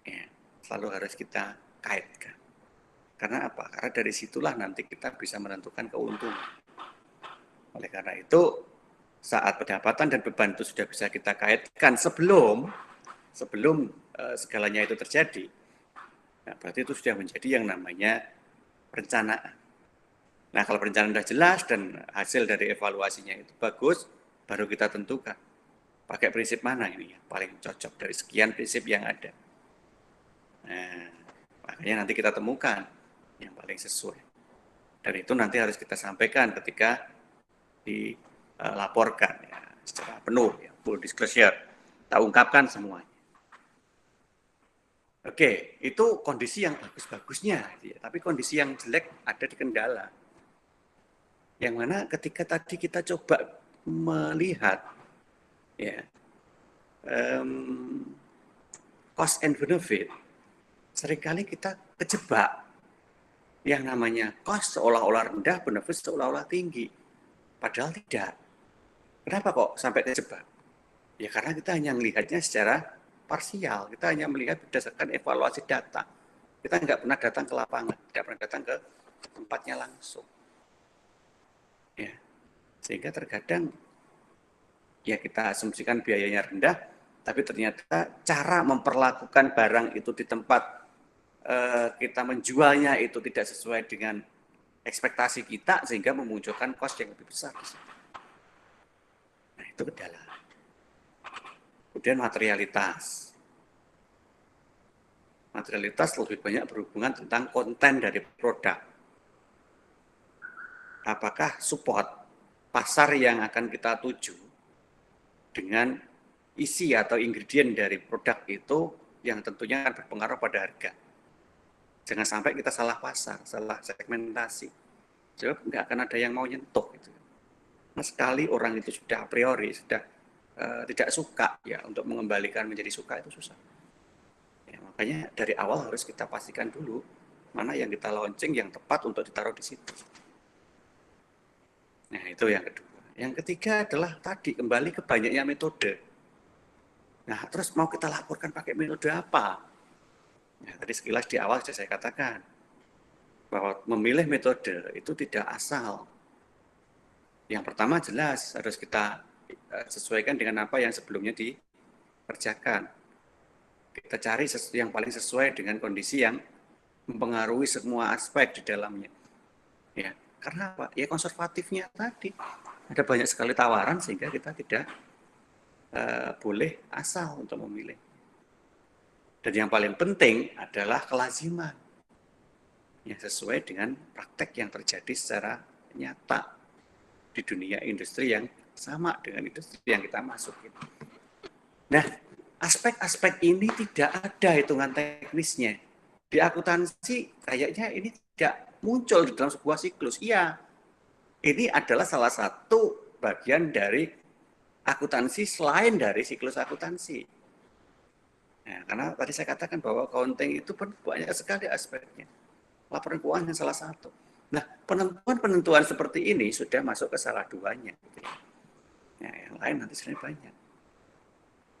Ya, selalu harus kita kaitkan. Karena apa? Karena dari situlah nanti kita bisa menentukan keuntungan. Oleh karena itu, saat pendapatan dan beban itu sudah bisa kita kaitkan sebelum segalanya itu terjadi, nah berarti itu sudah menjadi yang namanya perencanaan. Nah kalau perencanaan sudah jelas dan hasil dari evaluasinya itu bagus, baru kita tentukan pakai prinsip mana ini yang paling cocok dari sekian prinsip yang ada. Nah, makanya nanti kita temukan yang paling sesuai. Dan itu nanti harus kita sampaikan ketika dilaporkan ya, secara penuh, ya, full disclosure. Kita ungkapkan semuanya. Oke, itu kondisi yang bagus-bagusnya, ya. Tapi kondisi yang jelek ada di kendala. Yang mana ketika tadi kita coba melihat ya, cost and benefit, seringkali kita kejebak yang namanya cost seolah-olah rendah, benefit seolah-olah tinggi. Padahal tidak. Kenapa kok sampai kejebak? Ya karena kita hanya melihatnya secara parsial, kita hanya melihat berdasarkan evaluasi data. Kita nggak pernah datang ke lapangan, tidak pernah datang ke tempatnya langsung. Ya. Sehingga terkadang ya kita asumsikan biayanya rendah, tapi ternyata cara memperlakukan barang itu di tempat kita menjualnya itu tidak sesuai dengan ekspektasi kita, sehingga memunculkan cost yang lebih besar. Nah, itu kendala. Kemudian materialitas. Materialitas lebih banyak berhubungan tentang konten dari produk. Apakah support pasar yang akan kita tuju dengan isi atau ingredient dari produk itu yang tentunya akan berpengaruh pada harga. Jangan sampai kita salah pasar, salah segmentasi. Sebab nggak akan ada yang mau nyentuh. Gitu. Nah, sekali orang itu sudah a priori, sudah tidak suka ya, untuk mengembalikan menjadi suka itu susah. Ya, makanya dari awal harus kita pastikan dulu mana yang kita launching yang tepat untuk ditaruh di situ. Nah, itu yang kedua. Yang ketiga adalah tadi kembali ke banyaknya metode. Nah, terus mau kita laporkan pakai metode apa? Nah, tadi sekilas di awal sudah saya katakan bahwa memilih metode itu tidak asal. Yang pertama jelas harus kita sesuaikan dengan apa yang sebelumnya dikerjakan. Kita cari yang paling sesuai dengan kondisi yang mempengaruhi semua aspek di dalamnya. Ya, karena apa? Ya konservatifnya tadi. Ada banyak sekali tawaran sehingga kita tidak boleh asal untuk memilih. Dan yang paling penting adalah kelaziman. Yang sesuai dengan praktek yang terjadi secara nyata di dunia industri yang sama dengan industri yang kita masukin. Nah, aspek-aspek ini tidak ada hitungan teknisnya. Di akuntansi kayaknya ini tidak muncul di dalam sebuah siklus. Iya, ini adalah salah satu bagian dari akuntansi selain dari siklus akuntansi. Nah, karena tadi saya katakan bahwa accounting itu banyak sekali aspeknya. Laporan keuangan yang salah satu. Nah, penentuan-penentuan seperti ini sudah masuk ke salah duanya. Nah, yang lain nanti sebenarnya banyak.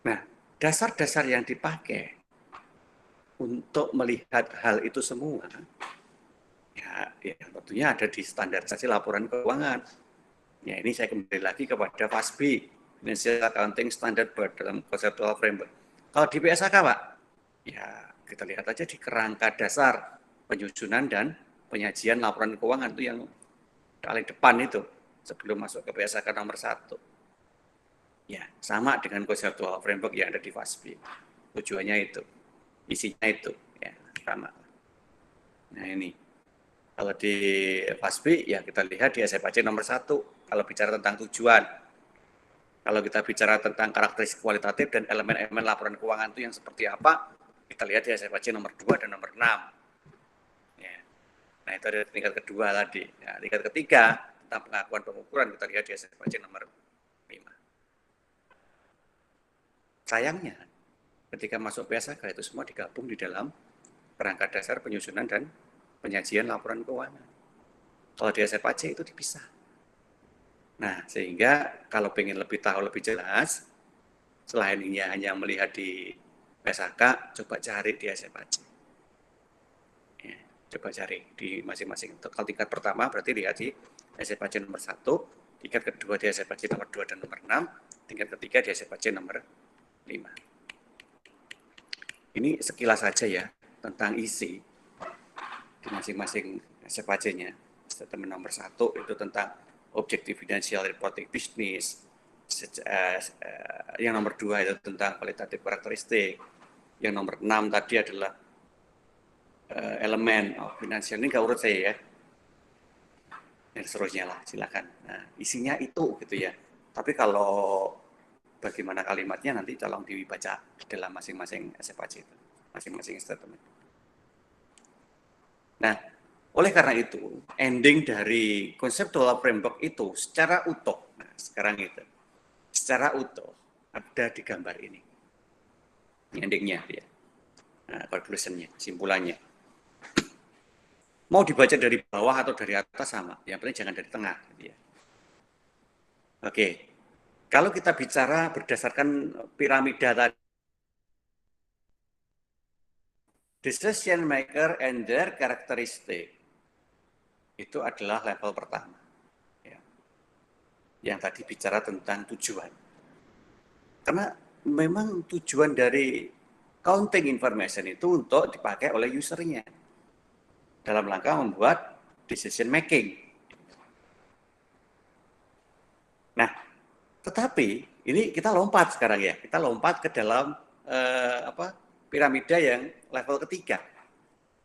Nah, dasar-dasar yang dipakai untuk melihat hal itu semua, ya tentunya ada di standarisasi laporan keuangan. Ya, ini saya kembali lagi kepada FASB, Financial Accounting Standard Board dalam Conceptual Framework. Kalau di PSAK, Pak, ya kita lihat aja di kerangka dasar penyusunan dan penyajian laporan keuangan itu yang paling depan itu sebelum masuk ke PSAK nomor 1. Ya, sama dengan conceptual framework yang ada di FASB. Tujuannya itu, isinya itu, ya sama. Nah ini, kalau di FASB ya kita lihat di SFAC nomor 1, kalau bicara tentang tujuan. Kalau kita bicara tentang karakteristik kualitatif dan elemen-elemen laporan keuangan itu yang seperti apa, kita lihat di SFAC nomor 2 dan nomor 6. Nah, itu ada tingkat kedua tadi. Ya, tingkat ketiga, tentang pengakuan pengukuran, kita lihat di SFAC nomor 5. Sayangnya, ketika masuk PSAK, itu semua digabung di dalam kerangka dasar penyusunan dan penyajian laporan keuangan. Kalau di SFAC itu dipisah. Nah, sehingga kalau pengen lebih tahu lebih jelas, selain ini hanya melihat di PSAK, coba cari di SFAC. Coba cari di masing-masing. Kalau tingkat pertama berarti lihat di SFAC nomor 1, tingkat kedua di SFAC nomor 2 dan nomor 6, tingkat ketiga di SFAC nomor 5. Ini sekilas saja ya tentang isi di masing-masing SFAC-nya. Statement nomor 1 itu tentang Objective Financial Reporting Business. Yang nomor 2 itu tentang kualitatif karakteristik. Yang nomor 6 tadi adalah elemen finansial. Ini nggak urut saya ya. Dan seterusnya lah, silakan. Nah, isinya itu gitu ya. Tapi kalau bagaimana kalimatnya nanti tolong dibaca dalam masing-masing SFAC itu, masing-masing statement. Nah, oleh karena itu, ending dari conceptual framework itu secara utuh, nah sekarang itu, secara utuh ada di gambar ini. Endingnya ya, nah, conclusionnya, simpulannya. Mau dibaca dari bawah atau dari atas sama, yang penting jangan dari tengah. Gitu ya. Oke, kalau kita bicara berdasarkan piramida tadi, decision maker and their characteristic itu adalah level pertama. Ya. Yang tadi bicara tentang tujuan. Karena memang tujuan dari counting information itu untuk dipakai oleh usernya dalam rangka membuat decision making. Nah, tetapi ini kita lompat sekarang ya, kita lompat ke dalam piramida yang level ketiga.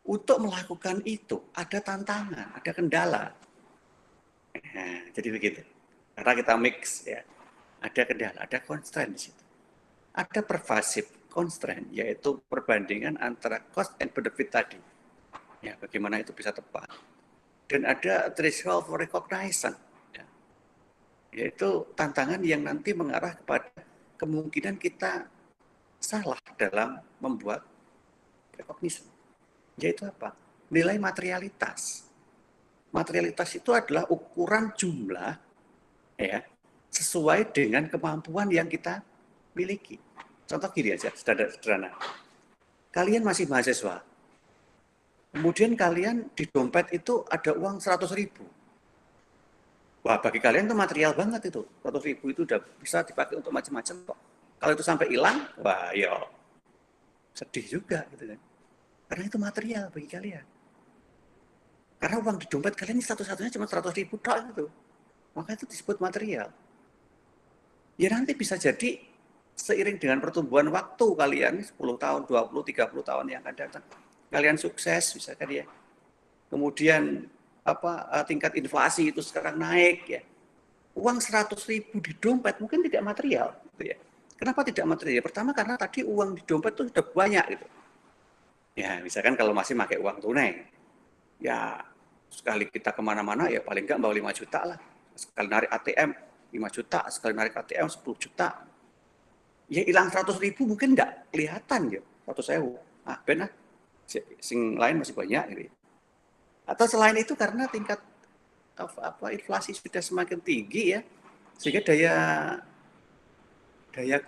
Untuk melakukan itu ada tantangan, ada kendala. Nah, jadi begitu. Karena kita mix ya, ada kendala, ada constraint di situ. Ada pervasive constraint, yaitu perbandingan antara cost and benefit tadi. Ya, bagaimana itu bisa tepat. Dan ada threshold for recognition, ya, yaitu tantangan yang nanti mengarah kepada kemungkinan kita salah dalam membuat recognition. Yaitu apa? Nilai materialitas. Materialitas itu adalah ukuran jumlah ya sesuai dengan kemampuan yang kita miliki. Contoh gini aja, sederhana. Kalian masih mahasiswa. Kemudian kalian di dompet itu ada uang 100.000. Wah, bagi kalian itu material banget itu. 100.000 itu udah bisa dipakai untuk macam-macam kok. Kalau itu sampai hilang, wah ya sedih juga gitu kan. Karena itu material bagi kalian. Karena uang di dompet kalian ini satu-satunya cuma 100.000 tok itu. Maka itu disebut material. Ya nanti bisa jadi seiring dengan pertumbuhan waktu kalian 10 tahun, 20, 30 tahun yang akan datang. Kalian sukses misalkan ya. Kemudian tingkat inflasi itu sekarang naik ya. Uang 100.000 di dompet mungkin tidak material gitu ya. Kenapa tidak material? Pertama karena tadi uang di dompet itu sudah banyak gitu. Ya, misalkan kalau masih pakai uang tunai, ya sekali kita kemana-mana ya paling enggak bawa 5 juta lah. Sekali narik ATM 5 juta, sekali narik ATM 10 juta. Ya hilang 100.000 mungkin enggak kelihatan ya, 100.000. Ah, benar. Sing lain masih banyak gitu. Atau selain itu karena tingkat inflasi sudah semakin tinggi ya, sehingga daya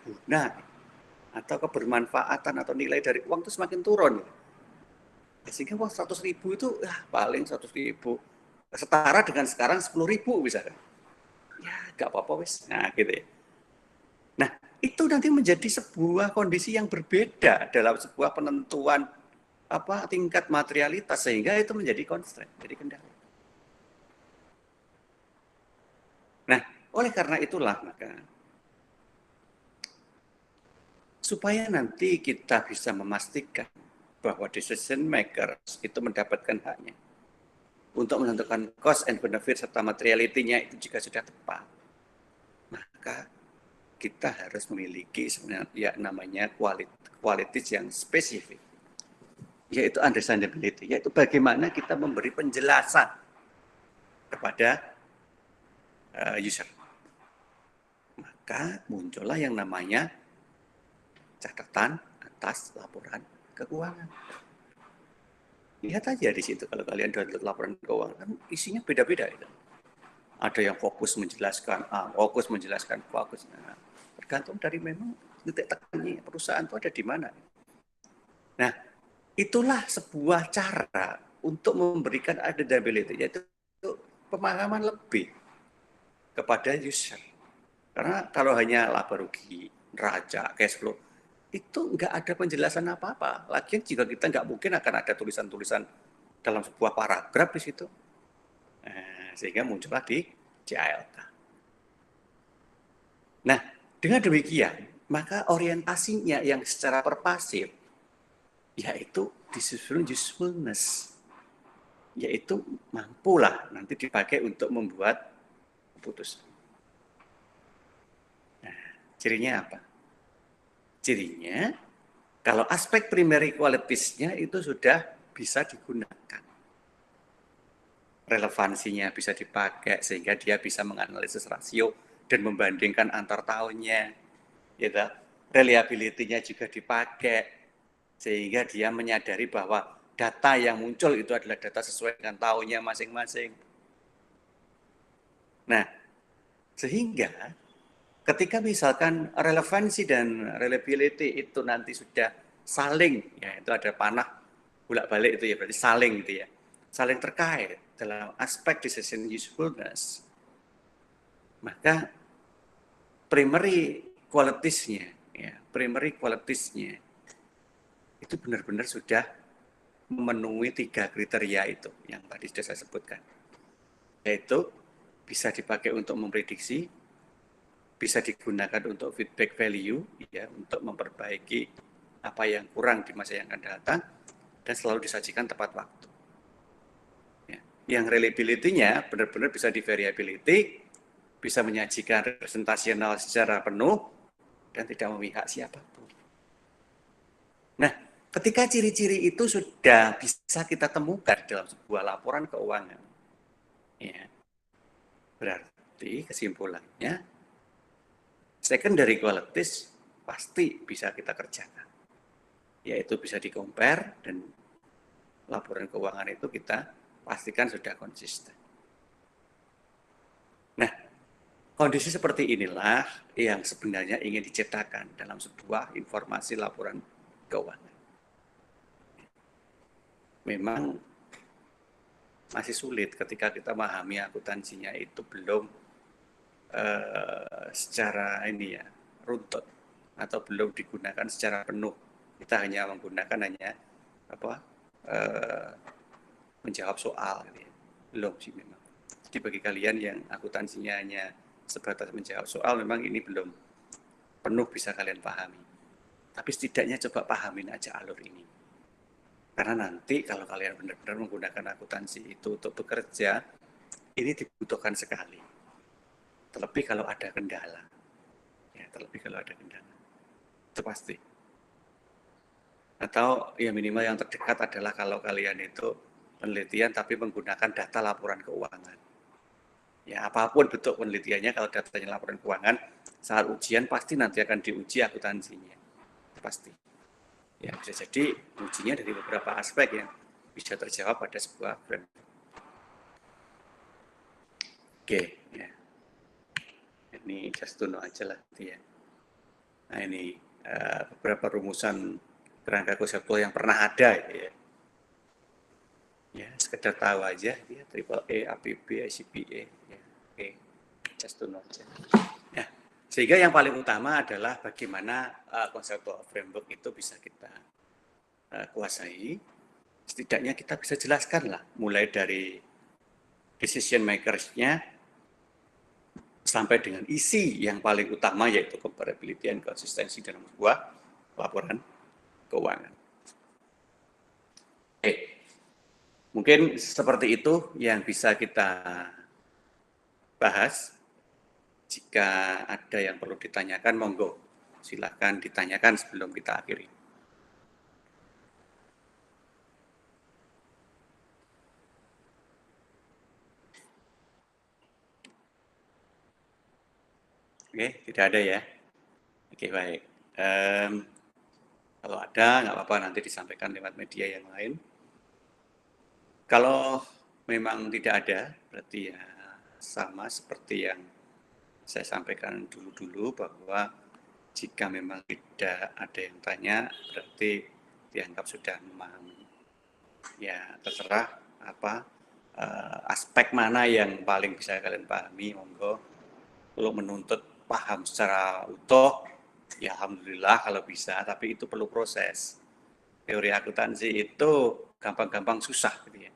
guna atau kebermanfaatan atau nilai dari uang itu semakin turun. Sehingga uang 100.000 itu paling 100.000 setara dengan sekarang 10.000 misalkan. Ya nggak apa-apa wis. Nah gitu ya. Nah itu nanti menjadi sebuah kondisi yang berbeda dalam sebuah penentuan tingkat materialitas sehingga itu menjadi constraint, jadi kendala. Nah oleh karena itulah maka supaya nanti kita bisa memastikan bahwa decision makers itu mendapatkan haknya untuk menentukan cost and benefit serta materiality-nya itu juga sudah tepat, maka kita harus memiliki sebenarnya namanya qualities yang spesifik, yaitu understandability, yaitu bagaimana kita memberi penjelasan kepada user. Maka muncullah yang namanya catatan atas laporan keuangan. Lihat aja di situ kalau kalian download laporan keuangan, kan isinya beda-beda itu. Ada yang fokus menjelaskan A, fokus menjelaskan fokus. Nah, tergantung dari memang titik tekannya perusahaan itu ada di mana. Nah, itulah sebuah cara untuk memberikan adaptability, yaitu pemahaman lebih kepada user. Karena kalau hanya laba rugi, neraca, cash flow, itu nggak ada penjelasan apa-apa. Lagian jika kita nggak mungkin akan ada tulisan-tulisan dalam sebuah paragraf di situ. Sehingga muncullah di JALK. Nah, dengan demikian, maka orientasinya yang secara perpasif, yaitu disusun usefulness, yaitu mampulah nanti dipakai untuk membuat keputusan. Nah, cirinya apa? Cirinya, kalau aspek primary qualities-nya itu sudah bisa digunakan. Relevansinya bisa dipakai sehingga dia bisa menganalisis rasio dan membandingkan antar tahunnya. Gitu. Reliability-nya juga dipakai sehingga dia menyadari bahwa data yang muncul itu adalah data sesuai dengan tahunnya masing-masing. Nah, sehingga ketika misalkan relevansi dan reliability itu nanti sudah saling, ya itu ada panah bolak-balik itu ya, berarti saling gitu ya, saling terkait dalam aspek decision usefulness, maka primary qualities-nya, ya, primary qualities-nya itu benar-benar sudah memenuhi 3 kriteria itu yang tadi sudah saya sebutkan. Yaitu bisa dipakai untuk memprediksi, bisa digunakan untuk feedback value, ya, untuk memperbaiki apa yang kurang di masa yang akan datang, dan selalu disajikan tepat waktu. Ya. Yang reliability-nya benar-benar bisa di variability, bisa menyajikan representasional secara penuh, dan tidak memihak siapapun. Nah, ketika ciri-ciri itu sudah bisa kita temukan dalam sebuah laporan keuangan, ya, berarti kesimpulannya secondary qualities pasti bisa kita kerjakan, yaitu bisa di-compare dan laporan keuangan itu kita pastikan sudah konsisten. Nah, kondisi seperti inilah yang sebenarnya ingin diciptakan dalam sebuah informasi laporan keuangan. Memang masih sulit ketika kita memahami akuntansinya itu belum secara ini ya runtut atau belum digunakan secara penuh. Kita hanya menggunakan menjawab soal, gitu ya. Belum sih memang. Jadi bagi kalian yang akuntansinya hanya sebatas menjawab soal, memang ini belum penuh bisa kalian pahami. Tapi setidaknya coba pahamin aja alur ini. Karena nanti kalau kalian benar-benar menggunakan akuntansi itu untuk bekerja, ini dibutuhkan sekali. Terlebih kalau ada kendala. Ya, terlebih kalau ada kendala. Itu pasti. Atau ya minimal yang terdekat adalah kalau kalian itu penelitian tapi menggunakan data laporan keuangan. Ya, apapun bentuk penelitiannya, kalau datanya laporan keuangan, saat ujian pasti nanti akan diuji akuntansinya. Pasti. Ya, bisa jadi ujinya dari beberapa aspek yang bisa terjawab pada sebuah frame. Oke, ya. Ini just to know aja lah, ya. Nah, ini beberapa rumusan kerangka konseptual yang pernah ada, ya. Ya, sekedar tahu aja, ya, triple A, APB, ICPA, ya. Oke, just to know aja. Ya, sehingga yang paling utama adalah bagaimana konseptual framework itu bisa kita kuasai. Setidaknya kita bisa jelaskan lah, mulai dari decision makers-nya sampai dengan isi yang paling utama, yaitu comparability dan konsistensi dalam sebuah laporan keuangan. Oke. Mungkin seperti itu yang bisa kita bahas. Jika ada yang perlu ditanyakan, monggo. Silakan ditanyakan sebelum kita akhiri. Oke, tidak ada ya. Oke, baik. Kalau ada, nggak apa-apa, nanti disampaikan lewat media yang lain. Kalau memang tidak ada, berarti ya sama seperti yang saya sampaikan dulu-dulu, bahwa jika memang tidak ada yang tanya, berarti dianggap sudah memahami. Ya, terserah apa aspek mana yang paling bisa kalian pahami, monggo. Kalau menuntut paham secara utuh, ya alhamdulillah kalau bisa, tapi itu perlu proses. Teori akuntansi itu gampang-gampang susah, gitu ya.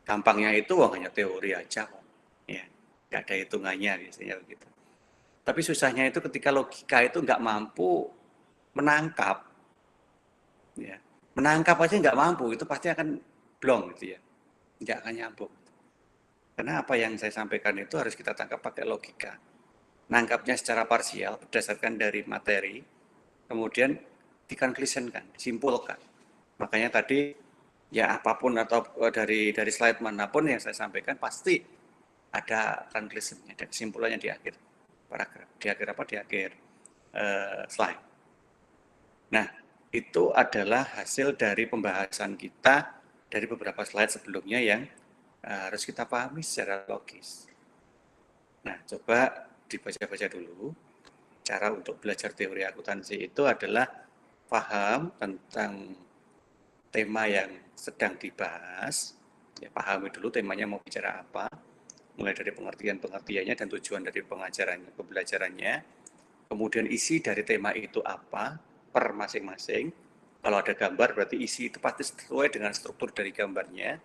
Gampangnya itu hanya teori aja, ya, nggak ada hitungannya biasanya begitu. Tapi susahnya itu ketika logika itu nggak mampu menangkap, ya, menangkap aja nggak mampu, itu pasti akan blong, gitu ya, nggak akan nyambung. Karena apa yang saya sampaikan itu harus kita tangkap pakai logika. Nangkapnya secara parsial berdasarkan dari materi, kemudian dikonklusikan, disimpulkan. Makanya tadi ya apapun atau dari slide manapun yang saya sampaikan pasti ada conclusionnya, ada kesimpulannya di akhir paragraf, di akhir slide. Nah, itu adalah hasil dari pembahasan kita dari beberapa slide sebelumnya yang harus kita pahami secara logis. Nah, coba dibaca-baca dulu. Cara untuk belajar teori akuntansi itu adalah paham tentang tema yang sedang dibahas, ya, pahami dulu temanya mau bicara apa, mulai dari pengertian-pengertiannya dan tujuan dari pengajarannya, pembelajarannya, kemudian isi dari tema itu apa per masing-masing. Kalau ada gambar berarti isi itu pasti sesuai dengan struktur dari gambarnya.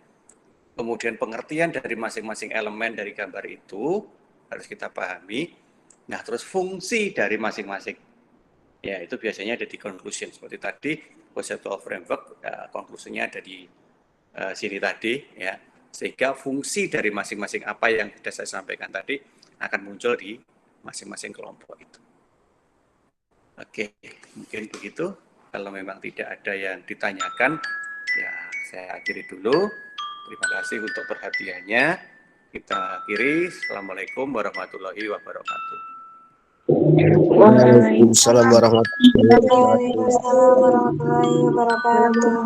Kemudian pengertian dari masing-masing elemen dari gambar itu harus kita pahami. Nah, terus fungsi dari masing-masing. Ya, itu biasanya ada di conclusion. Seperti tadi, conceptual framework, konklusinya ada di sini tadi. Ya. Sehingga fungsi dari masing-masing apa yang sudah saya sampaikan tadi akan muncul di masing-masing kelompok itu. Oke, mungkin begitu. Kalau memang tidak ada yang ditanyakan, ya saya akhiri dulu. Terima kasih untuk perhatiannya. Kita akhiri. Assalamualaikum warahmatullahi wabarakatuh. Waalaikumsalam warahmatullahi wabarakatuh. Waalaikumsalam warahmatullahi wabarakatuh.